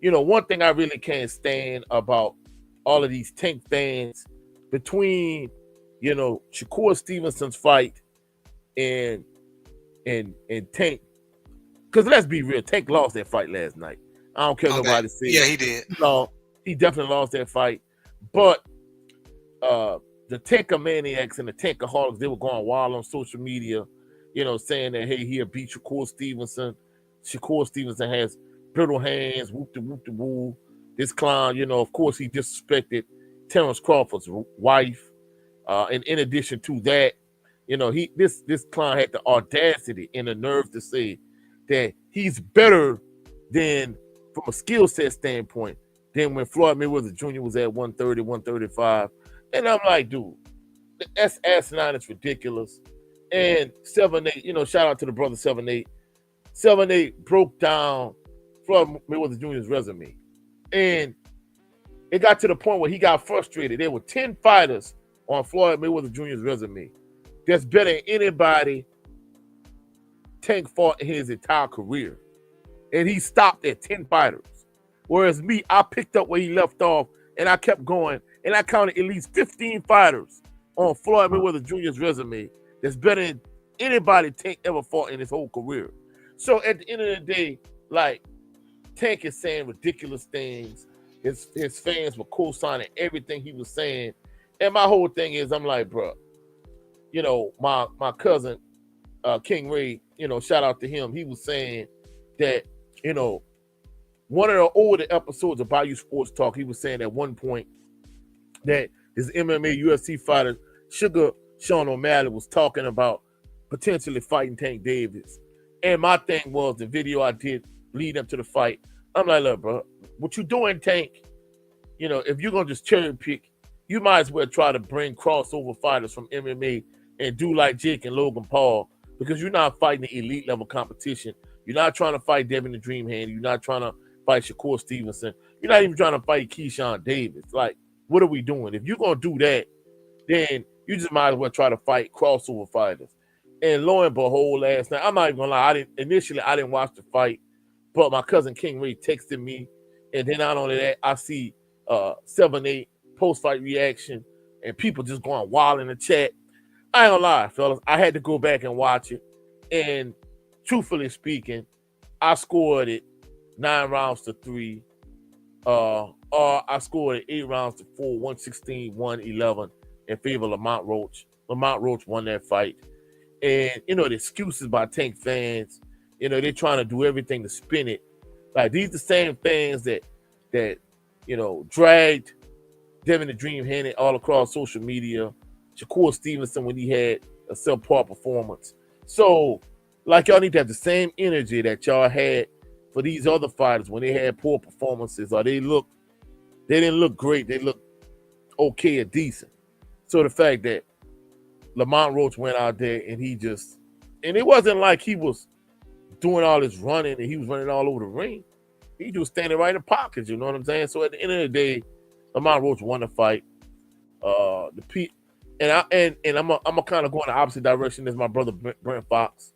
one thing I really can't stand about all of these Tank fans, between Shakur Stevenson's fight and Tank, because let's be real, Tank lost that fight last night. I don't care what nobody says. Yeah, he did. He definitely lost that fight. But the Tankamaniacs and the Tankaholics, they were going wild on social media, saying that, hey, he'll beat Shakur Stevenson. Shakur Stevenson has brittle hands, whoop-de-whoop-de-woo. This clown, of course, he disrespected Terrence Crawford's wife. And in addition to that, this clown had the audacity and the nerve to say that he's better than, from a skill set standpoint, than when Floyd Mayweather Jr. was at 130, 135. And I'm like, dude, that's asinine. It's ridiculous. And 7-8, shout out to the brother 7-8. 7-8 broke down Floyd Mayweather Jr.'s resume. And it got to the point where he got frustrated. There were 10 fighters on Floyd Mayweather Jr.'s resume that's better than anybody Tank fought in his entire career. And he stopped at 10 fighters. Whereas me, I picked up where he left off and I kept going. And I counted at least 15 fighters on Floyd Mayweather Jr.'s resume that's better than anybody Tank ever fought in his whole career. So at the end of the day, like, Tank is saying ridiculous things. His fans were co-signing everything he was saying. And my whole thing is, I'm like, bro, my cousin, King Ray, shout out to him. He was saying that, one of the older episodes of Bayou Sports Talk, he was saying at one point that his MMA UFC fighter, Sugar Sean O'Malley, was talking about potentially fighting Tank Davis. And my thing was, the video I did lead up to the fight, I'm like, look, bro, what you doing, Tank? If you're going to just cherry pick, you might as well try to bring crossover fighters from MMA and do like Jake and Logan Paul, because you're not fighting the elite level competition. You're not trying to fight Devin the Dream Hand. You're not trying to fight Shakur Stevenson. You're not even trying to fight Keyshawn Davis. Like, what are we doing? If you're going to do that, then you just might as well try to fight crossover fighters. And lo and behold, last night, I'm not even going to lie, I didn't watch the fight, but my cousin King Ray texted me, and then not only that, I see 7-8 post-fight reaction, and people just going wild in the chat. I ain't gonna lie, fellas, I had to go back and watch it, and truthfully speaking, I scored it 9 rounds to 3, or I scored it 8 rounds to 4, 116, 111 in favor of Lamont Roach. Lamont Roach won that fight. And, the excuses by Tank fans, they're trying to do everything to spin it. Like, these the same fans that dragged Devin the Dream Hand all across social media, Shakur Stevenson when he had a subpar performance. So, like, y'all need to have the same energy that y'all had for these other fighters when they had poor performances, or they didn't look great, they looked okay or decent. So the fact that Lamont Roach went out there and it wasn't like he was doing all this running and he was running all over the ring. He just standing right in the pockets, you know what I'm saying? So at the end of the day, Lamont Roach won the fight. I'm gonna kind of go in the opposite direction as my brother Brent Fox.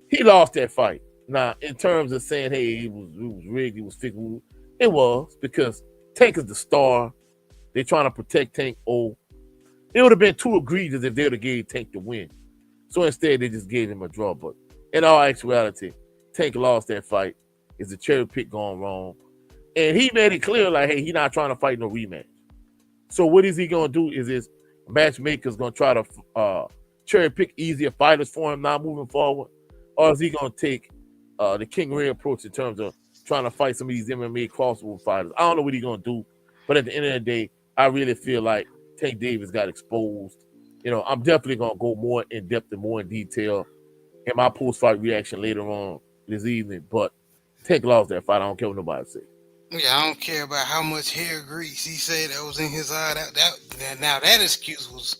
He lost that fight. Now, in terms of saying, hey, it was rigged, it was fixed, it was, because Tank is the star. They're trying to protect Tank. It would have been too egregious if they would have gave Tank the win. So instead, they just gave him a draw. But in all actuality, Tank lost that fight. It's a cherry pick gone wrong. And he made it clear, like, hey, he's not trying to fight no rematch. So what is he going to do? Is his matchmaker's going to try to cherry pick easier fighters for him now moving forward? Or is he going to take the King Ray approach in terms of trying to fight some of these MMA crossover fighters? I don't know what he's going to do. But at the end of the day, I really feel like Tank Davis got exposed. I'm definitely gonna go more in depth and more in detail in my post-fight reaction later on this evening. But Tank lost that fight. I don't care what nobody say. Yeah, I don't care about how much hair grease he said that was in his eye. Now that excuse was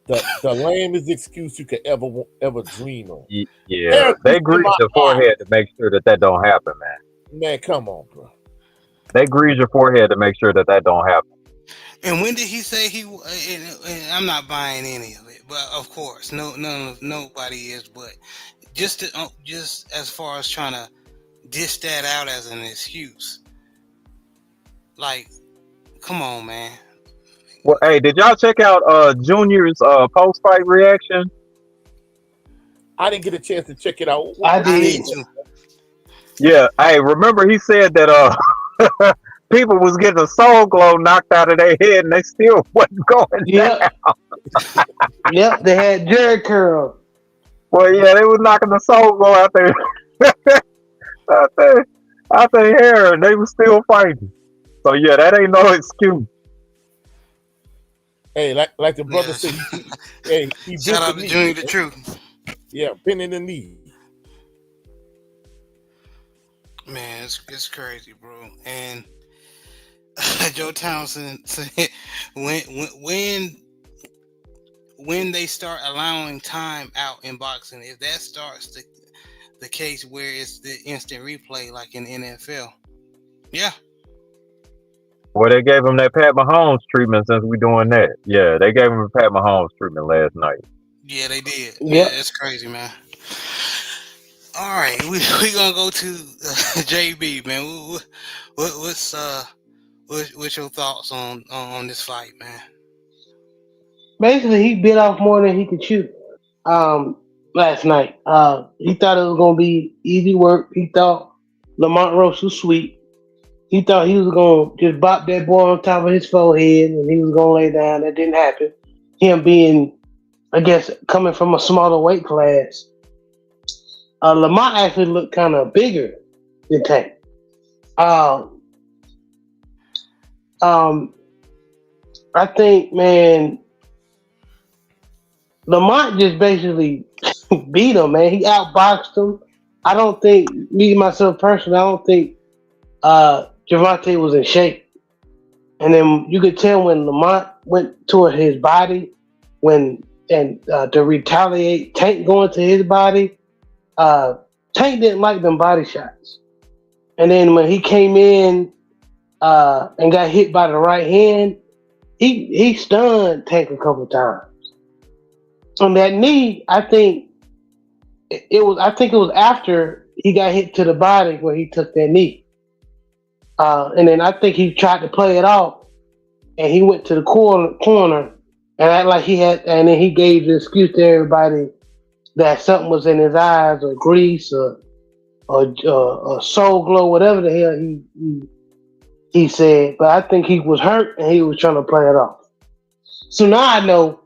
The lamest excuse you could ever dream of. Yeah, Hair they grease in grease my your eye. forehead to make sure that don't happen, man. Man, come on, bro. They grease your forehead to make sure that don't happen. And when did he say and I'm not buying any of it, but of course, nobody is. But just as far as trying to dish that out as an excuse, like, come on, man. Well, hey, did y'all check out Junior's post fight reaction? I didn't get a chance to check it out. I I did. need to. Yeah, hey, remember he said that people was getting a soul glow knocked out of their head and they still wasn't going down. Yep. Yep. They had Jerry curl. Well, yeah, they was knocking the soul glow out there, out there, out their hair, and they was still fighting. So yeah, that ain't no excuse. Hey, like the brother Yeah. said, he bent Shout out the to knee. Junior the Truth. Yeah, bending the knee. Man, it's crazy, bro. And Joe Townsend said when when they start allowing time out in boxing, if that starts the case where it's the instant replay like in the NFL, yeah, Well, they gave him that Pat Mahomes treatment since we doing that. Yeah, they gave him a Pat Mahomes treatment last night. yeah, they did. Yeah, Yep. it's crazy, man. All right, we gonna go to JB, man. What's your thoughts on this fight, man? Basically, he bit off more than he could chew. Last night, he thought it was gonna be easy work. He thought Lamont Roach was sweet. He thought he was gonna just bop that boy on top of his forehead and he was gonna lay down. That didn't happen. Him being, I guess, coming from a smaller weight class, Lamont actually looked kind of bigger than Tank. Um, um, I think, man, Lamont just basically beat him, man. He outboxed him. I don't think, me myself personally, I don't think Javante was in shape. And then you could tell when Lamont went toward his body, to retaliate, Tank going to his body, Tank didn't like them body shots. And then when he came in and got hit by the right hand, he stunned Tank a couple times. On that knee, I think it was after he got hit to the body where he took that knee. And then I think he tried to play it off, and he went to the corner and act like he had, and then he gave the excuse to everybody that something was in his eyes or grease or soul glow, whatever the hell he said. But I think he was hurt and he was trying to play it off. So now I know,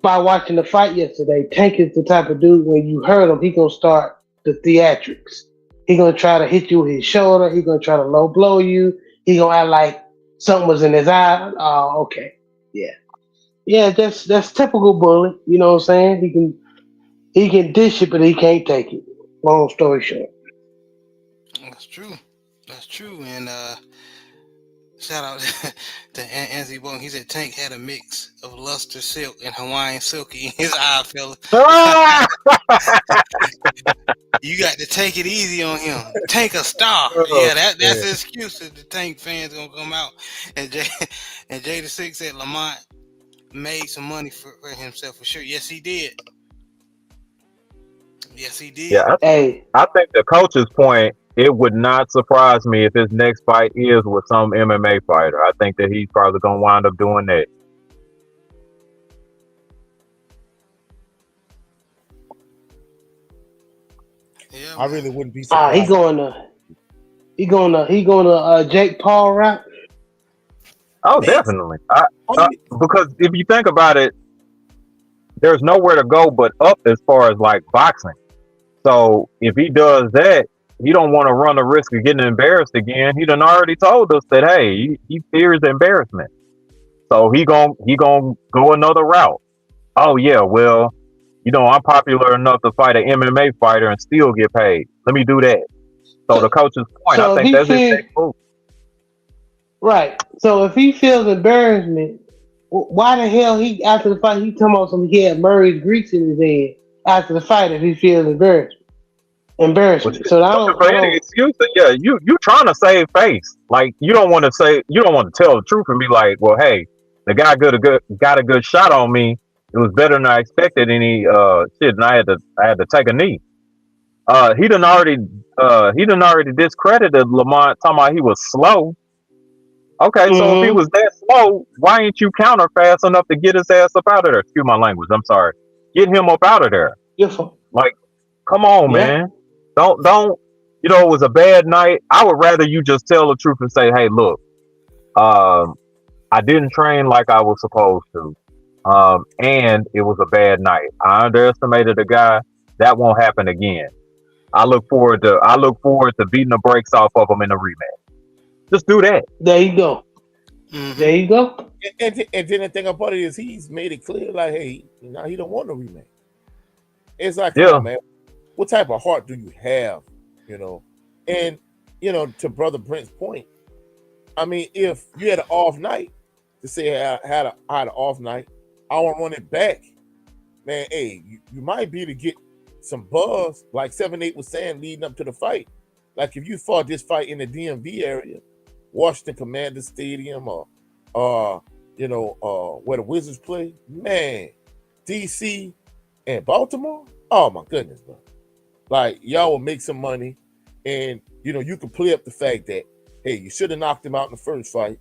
by watching the fight yesterday, Tank is the type of dude when you hurt him, he gonna start the theatrics. He gonna try to hit you with his shoulder. He gonna try to low blow you. He gonna act like something was in his eye. Oh, okay, yeah. That's typical bully. You know what I'm saying? He can dish it, but he can't take it. Long story short. That's true. That's true. And shout out to Anthony Bolton. He said Tank had a mix of luster silk and Hawaiian silky in his eye, fella. You got to take it easy on him. Tank a star. Yeah, that's the excuse that the Tank fans gonna come out. And Jay the Six said Lamont made some money for himself for sure. Yes, he did. Yes, he did. Yeah, Hey, I think the coach's point, it would not surprise me if his next fight is with some MMA fighter. I think that he's probably gonna wind up doing that. Yeah, I really wouldn't be surprised. he going to Jake Paul route. Oh, Man. definitely. Because if you think about it, there's nowhere to go but up as far as like boxing. So if he does that, he don't want to run the risk of getting embarrassed again. He done already told us that hey, he fears embarrassment, so he gon' go another route. Oh yeah, well, I'm popular enough to fight an MMA fighter and still get paid. Let me do that. So the So, coach's point, I so if think he that's his feels next move. right, so if he feels embarrassment, why the hell he after the fight he come on some he had Murray's grease in his head after the fight if he feels Well, embarrassment. shit, So looking I for any don't. excuse, then yeah, you trying to save face. Like you don't want to tell the truth and be like, well, hey, the guy got a good shot on me. It was better than I expected, and and I had to take a knee. Uh, he done already he done already discredited Lamont, talking about he was slow. Okay, so if he Mm-hmm. was that slow, why ain't you counter fast enough to get his ass up out of there? Excuse my language. I'm sorry. Get him up out of there. Beautiful. Like, come on, Yeah. man. Don't. It was a bad night. I would rather you just tell the truth and say, hey, look, um, I didn't train like I was supposed to, and it was a bad night. I underestimated the guy. That won't happen again. I look forward to beating the brakes off of him in the rematch. Just do that. There you go. Mm-hmm. There you go. And then the thing about it is he's made it clear, like, hey, now he don't want no rematch. It's like, come Yeah. on, man. What type of heart do you have? You know, and to Brother Brent's point, I mean, if you had an off night, to say I had an off night, I want to run it back, man. Hey, you might be to get some buzz, like 7-8 was saying leading up to the fight. Like if you fought this fight in the DMV area, Washington Commander Stadium, or where the Wizards play, man, DC and Baltimore. Oh my goodness, bro. Like y'all will make some money, and you can play up the fact that hey, you should have knocked him out in the first fight.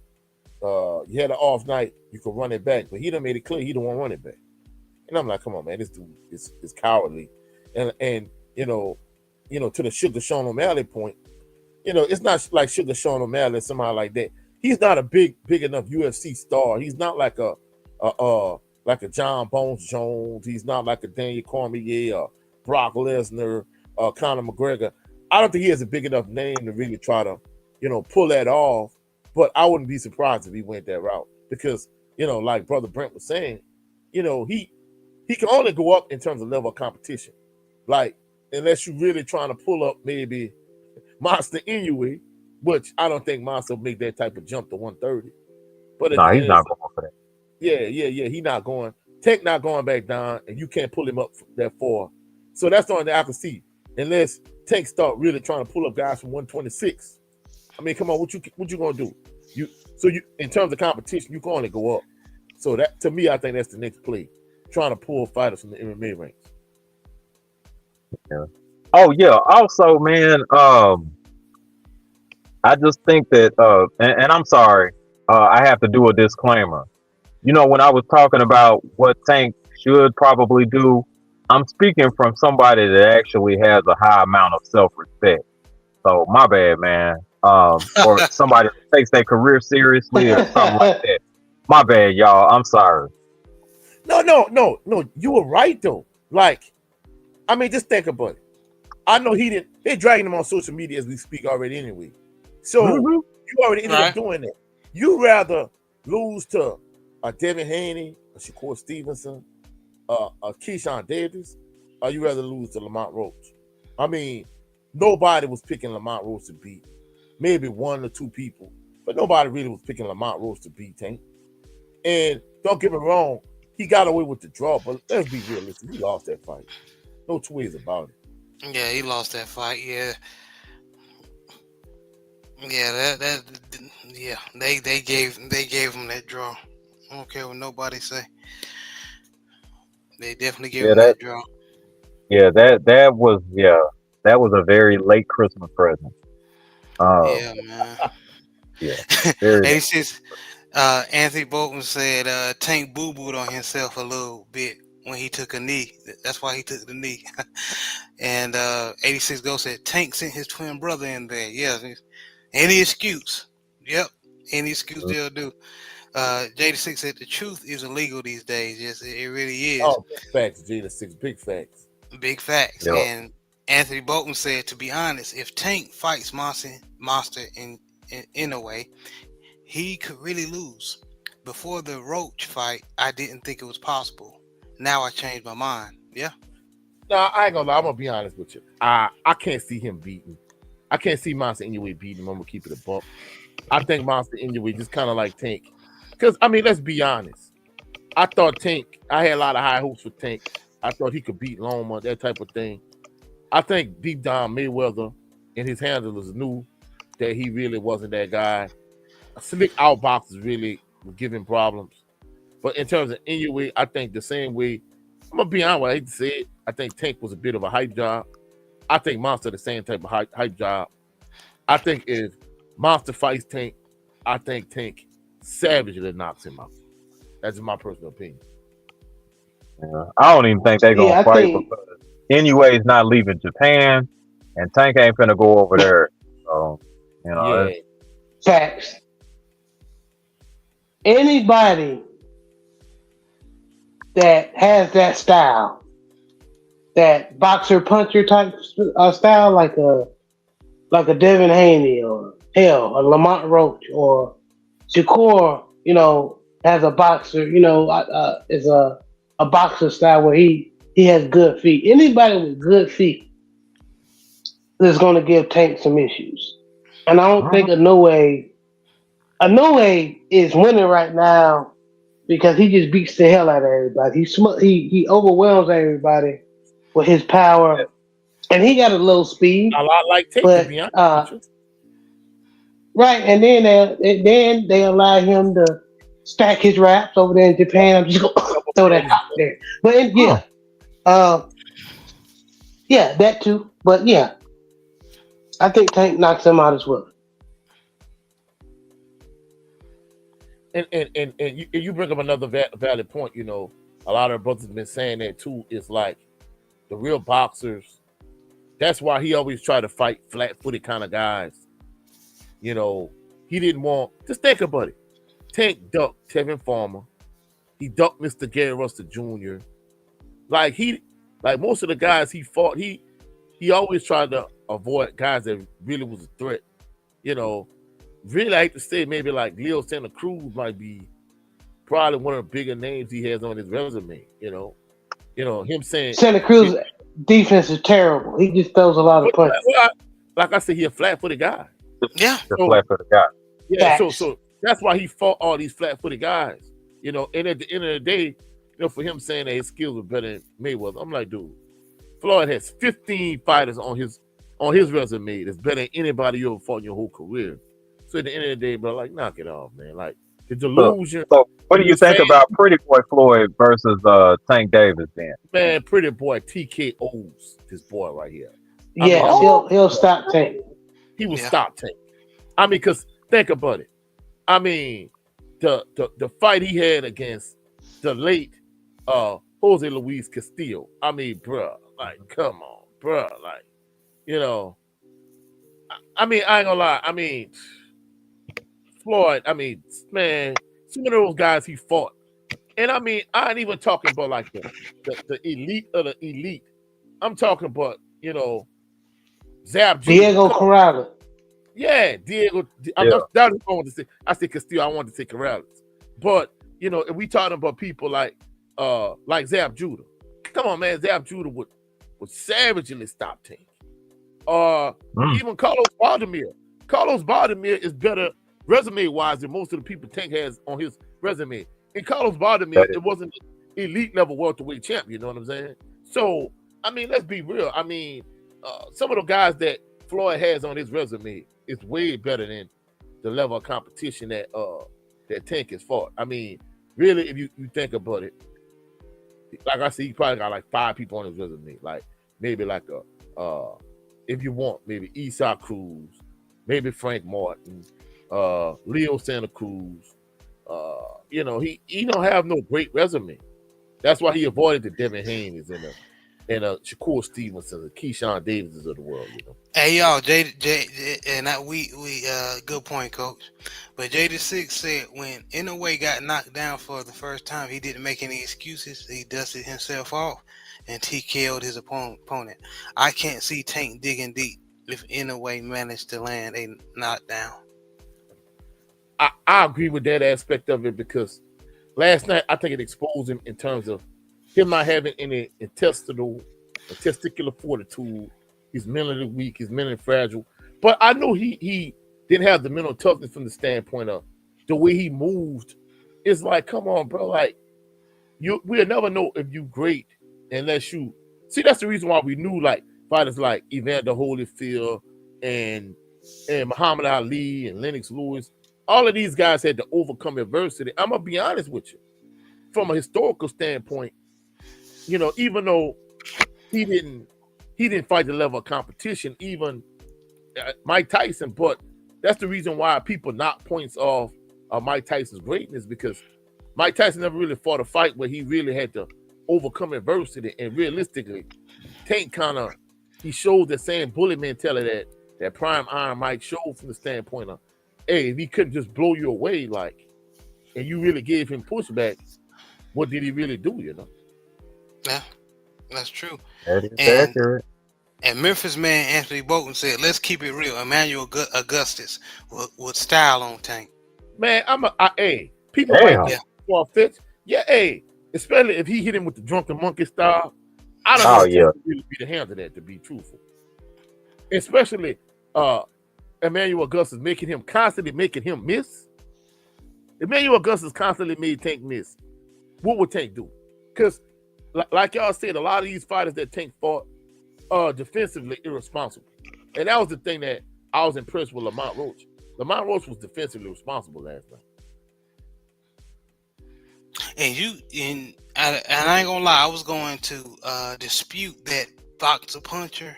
You had an off night, you could run it back, but he done made it clear he don't want to run it back. And I'm like, come on, man, this dude is cowardly, and to the Sugar Sean O'Malley point, it's not like Sugar Sean O'Malley or somebody like that. He's not a big enough UFC star. He's not like a John Bones Jones. He's not like a Daniel Cormier or Brock Lesnar or Conor McGregor. I don't think he has a big enough name to really try to, pull that off. But I wouldn't be surprised if he went that route because, like Brother Brent was saying, he can only go up in terms of level of competition. Like, unless you're really trying to pull up maybe Monster Inoue, which I don't think Monster will make that type of jump to 130. But at No, the he's end of not the going for that. yeah. He not going. Tech not going back down, and you can't pull him up that far. So that's the only thing I can see. Unless Tech start really trying to pull up guys from 126. I mean, come on, what you gonna do? You in terms of competition, you can only go up. So that to me, I think that's the next play. Trying to pull fighters from the MMA ranks. Yeah. Oh yeah. Also, man, I just think that, and I'm sorry, I have to do a disclaimer. When I was talking about what Tank should probably do, I'm speaking from somebody that actually has a high amount of self-respect. So my bad, man. Or somebody that takes their career seriously or something like that. My bad, y'all. I'm sorry. No. You were right though. Like, I mean, just think about it. I know he didn't. They're dragging him on social media as we speak already anyway. So Hmm. you already ended up Right. doing that. You rather lose to a Devin Haney, a Shakur Stevenson, a Keyshawn Davis, or you rather lose to Lamont Roach? I mean, nobody was picking Lamont Roach to beat. Maybe one or two people, but nobody really was picking Lamont Roach to beat Tank. And don't get me wrong, he got away with the draw, but let's be realistic. He lost that fight. No two ways about it. Yeah, he lost that fight. Yeah, yeah, yeah. They gave him that draw. I don't care what nobody say. They definitely gave Yeah, him that draw. that was a very late Christmas present. Um, Yeah, man. yeah, very late. 86. Anthony Bolton said Tank boo booed on himself a little bit when he took a knee. That's why he took the knee. And 86 Go said Tank sent his twin brother in there. Yeah, any excuse. Yep, any excuse they'll do. J6 said the truth is illegal these days. Yes, it really is. Oh, big facts, Gina Six, big facts. Big facts. Yeah, And Anthony Bolton said, to be honest, if Tank fights Monster in a way, he could really lose. Before the Roach fight, I didn't think it was possible. Now I changed my mind. Yeah. No, I ain't gonna lie. I'm gonna be honest with you. I can't see him beating. I can't see Monster Inoue beating him. I'm gonna keep it a buck. I think Monster Inoue just kind of like Tank. Because, I mean, let's be honest. I thought Tank, I had a lot of high hopes for Tank. I thought he could beat Loma, that type of thing. I think deep down Mayweather and his handlers knew that he really wasn't that guy. Slick outboxers really were giving problems. But in terms of Inoue, I think the same way, I'm going to be honest, I hate to say it, I think Tank was a bit of a hype job. I think Monster the same type of hype job. I think if Monster fights Tank, I think Tank savagely knocks him out. That's my personal opinion. Yeah. I don't even think they're gonna fight because Inoue's not leaving Japan, and Tank ain't finna go over there. So, Yeah. Facts. Anybody that has that style, that boxer puncher type style, like a Devin Haney or hell, a Lamont Roach or Shakur, has a boxer, is a boxer style where he has good feet. Anybody with good feet is going to give Tank some issues, and I don't think Inoue is winning right now because he just beats the hell out of everybody. He overwhelms everybody with his power, and he got a low speed. A lot like Tank, to be honest with you. Right, and then they allow him to stack his raps over there in Japan. I'm just gonna throw that out there. But yeah, that too. But yeah, I think Tank knocks him out as well. And you bring up another valid point. A lot of brothers have been saying that too. It's like the real boxers. That's why he always tried to fight flat-footed kind of guys. He didn't want. Just think about it. Tank ducked Tevin Farmer. He ducked Mr. Gary Russell Jr. Like most of the guys he fought, he always tried to avoid guys that really was a threat. Really, I hate to say, maybe like Leo Santa Cruz might be probably one of the bigger names he has on his resume. Him saying Santa Cruz defense is terrible. He just throws a lot of punches. Like I said, he a flat-footed guy. Yeah, flat-footed guy. Yeah, so that's why he fought all these flat-footed guys. And at the end of the day, for him saying that his skills were better than Mayweather, I'm like, dude, Floyd has 15 fighters on his resume that's better than anybody you ever fought in your whole career. So at the end of the day, bro, like, knock it off, man. Like, the delusion. So what do you think about Pretty Boy Floyd versus Tank Davis then? Man, Pretty Boy TKOs this boy right here. Yeah, he'll stop Tank. He will stop Tank. I mean, because think about it. I mean, the fight he had against the late Jose Luis Castillo. I mean, bruh, like, come on, bruh, like, I mean, I ain't gonna lie. I mean, Floyd, I mean, man, some of those guys he fought. And I mean, I ain't even talking about like the elite of the elite. I'm talking about, Zab Jr. Diego Corrales. Yeah, Diego. That's what I wanted to say. I said Castillo, I wanted to say Corrales. But, if we talking about people like Zab Judah. Come on, man, Zab Judah would savagely stop Tank. Even Carlos Valdemir. Carlos Valdemir is better resume-wise than most of the people Tank has on his resume. And Carlos Valdemir, it wasn't elite level welterweight champ, you know what I'm saying? So, I mean, let's be real. I mean, some of the guys that Floyd has on his resume is way better than the level of competition that Tank has fought. I mean, really, if you think about it, like I said, he probably got like 5 people on his resume. Like maybe like if you want, maybe Esau Cruz, maybe Frank Martin, Leo Santa Cruz. He don't have no great resume. That's why he avoided the Devin Haney's and Shakur Stevenson, the Keyshawn Davises of the world. Hey y'all, Jay, and we good point, Coach. But Jada6 said when Inoue got knocked down for the first time, he didn't make any excuses. He dusted himself off. and TKO'd his opponent. I can't see Tank digging deep if in a way managed to land a knockdown. I agree with that aspect of it because last night I think it exposed him in terms of him not having any testicular fortitude. He's mentally weak. He's mentally fragile. But I know he didn't have the mental toughness from the standpoint of the way he moved. It's like, come on, bro. Like we'll never know if you great unless you see. That's the reason why we knew like fighters like Evander Holyfield and Muhammad Ali and Lennox Lewis. All of these guys had to overcome adversity. I'm gonna be honest with you. From a historical standpoint, even though he didn't fight the level of competition, even Mike Tyson, but that's the reason why people knock points off Mike Tyson's greatness because Mike Tyson never really fought a fight where he really had to overcome adversity. And realistically, Tank he showed the same bully mentality that Prime Iron Mike showed from the standpoint of, hey, if he couldn't just blow you away, like, and you really gave him pushback, what did he really do, Yeah, that's true. That is And accurate. and Memphis man Anthony Bolton said, "Let's keep it real. Emmanuel Augustus would style on Tank." Man, people might Damn. get far-fetched. Yeah, especially if he hit him with the drunken monkey style. I don't Oh, know if yeah. Tank would really be the hand of that, to be truthful. Especially Emmanuel Augustus constantly making him miss. Emmanuel Augustus constantly made Tank miss. What would Tank do? Because, like y'all said, a lot of these fighters that Tank fought are defensively irresponsible. And that was the thing that I was impressed with Lamont Roach. Lamont Roach was defensively responsible last night. And I ain't gonna lie, I was going to dispute that boxer puncher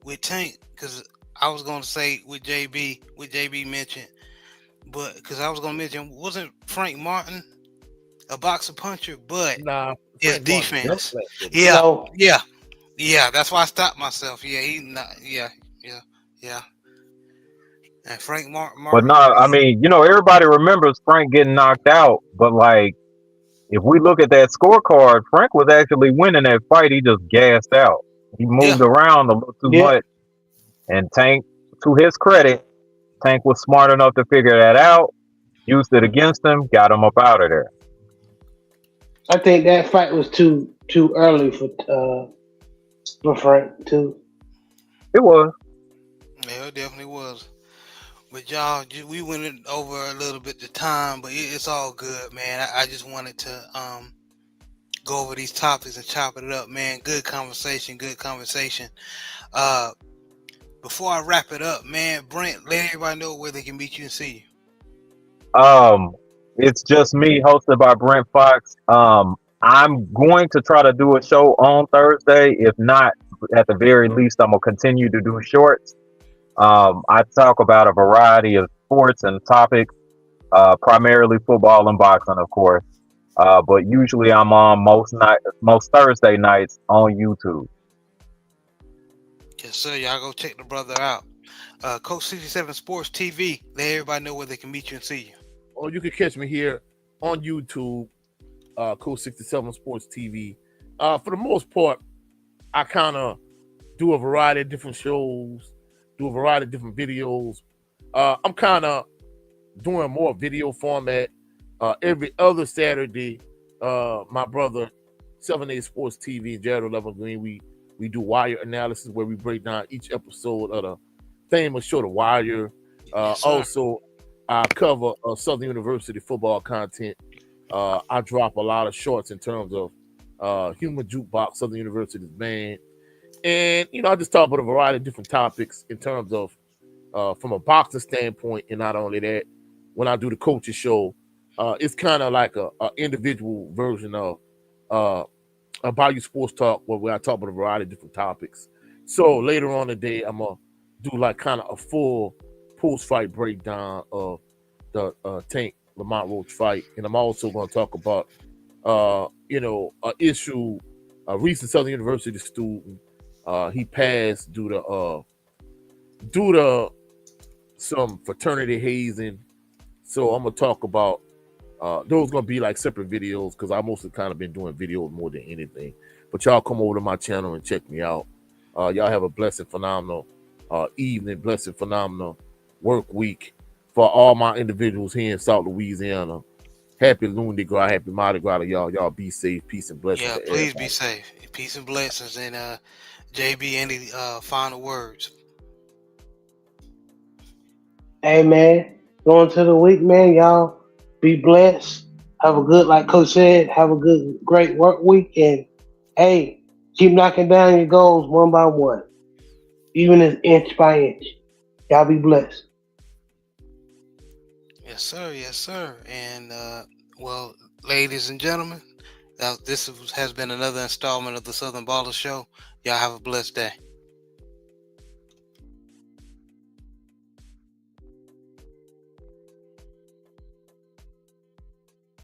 with Tank because I was gonna say with JB mentioned, but because I was gonna mention wasn't Frank Martin a boxer puncher, but Nah, his Frank Martin defense. jumped last night. Yeah, No, yeah. That's why I stopped myself. Yeah, he not. Yeah. And Frank Martin. But no, I mean, everybody remembers Frank getting knocked out, but like if we look at that scorecard, Frank was actually winning that fight. He just gassed out. He Yeah. moved around a little too yeah, much. And Tank, to his credit, Tank was smart enough to figure that out, used it against him, got him up out of there. I think that fight was too early for Frank too. It was. Yeah, it definitely was. But y'all, we went over a little bit the time, but it's all good, man. I just wanted to go over these topics and chop it up, man. Good conversation. Before I wrap it up, man, Brent, let everybody know where they can meet you and see you. It's just me, hosted by Brent Fox. I'm going to try to do a show on Thursday. If not, at the very least, I'm gonna continue to do shorts. I talk about a variety of sports and topics, primarily football and boxing, of course. But usually I'm on most Thursday nights on YouTube. Yes, sir. Y'all go check the brother out. Coach 67 Sports TV. Let everybody know where they can meet you and see you. Or you can catch me here on YouTube, Coach 67 Sports TV. For the most part, I kind of do a variety of different shows, do a variety of different videos. I'm kind of doing more video format. Every other Saturday, my brother, 7A Sports TV, Jared 11 Green, we do wire analysis where we break down each episode of the famous show, The Wire. Yes, sir. Also, I cover Southern University football content. I drop a lot of shorts in terms of Human Jukebox, Southern University's band. And, I just talk about a variety of different topics in terms of from a boxing standpoint. And not only that, when I do the coaches show, it's kind of like a individual version of Bayou Sports Talk where I talk about a variety of different topics. So later on today, I'm going to do like kind of a full post-fight breakdown of the Tank Lamont Roach fight. And I'm also going to talk about, an issue, a recent Southern University student. He passed due to some fraternity hazing. So I'm going to talk about those going to be like separate videos because I mostly kind of been doing videos more than anything. But y'all come over to my channel and check me out. Y'all have a blessed, phenomenal evening, blessed, phenomenal work week for all my individuals here in South Louisiana. Happy Lundi Gras, happy Mardi Gras to y'all. Y'all be safe, peace and blessings Yeah, to please be everybody. safe. Peace and blessings. And JB, any final words? Hey man, going to the week, man. Y'all be blessed. Have a good, like Coach said, have a good, great work week. And hey, keep knocking down your goals one by one, even as inch by inch. Y'all be blessed. Yes, sir. Yes, sir. And well, ladies and gentlemen, this has been another installment of the Southern Baller Show. Y'all have a blessed day.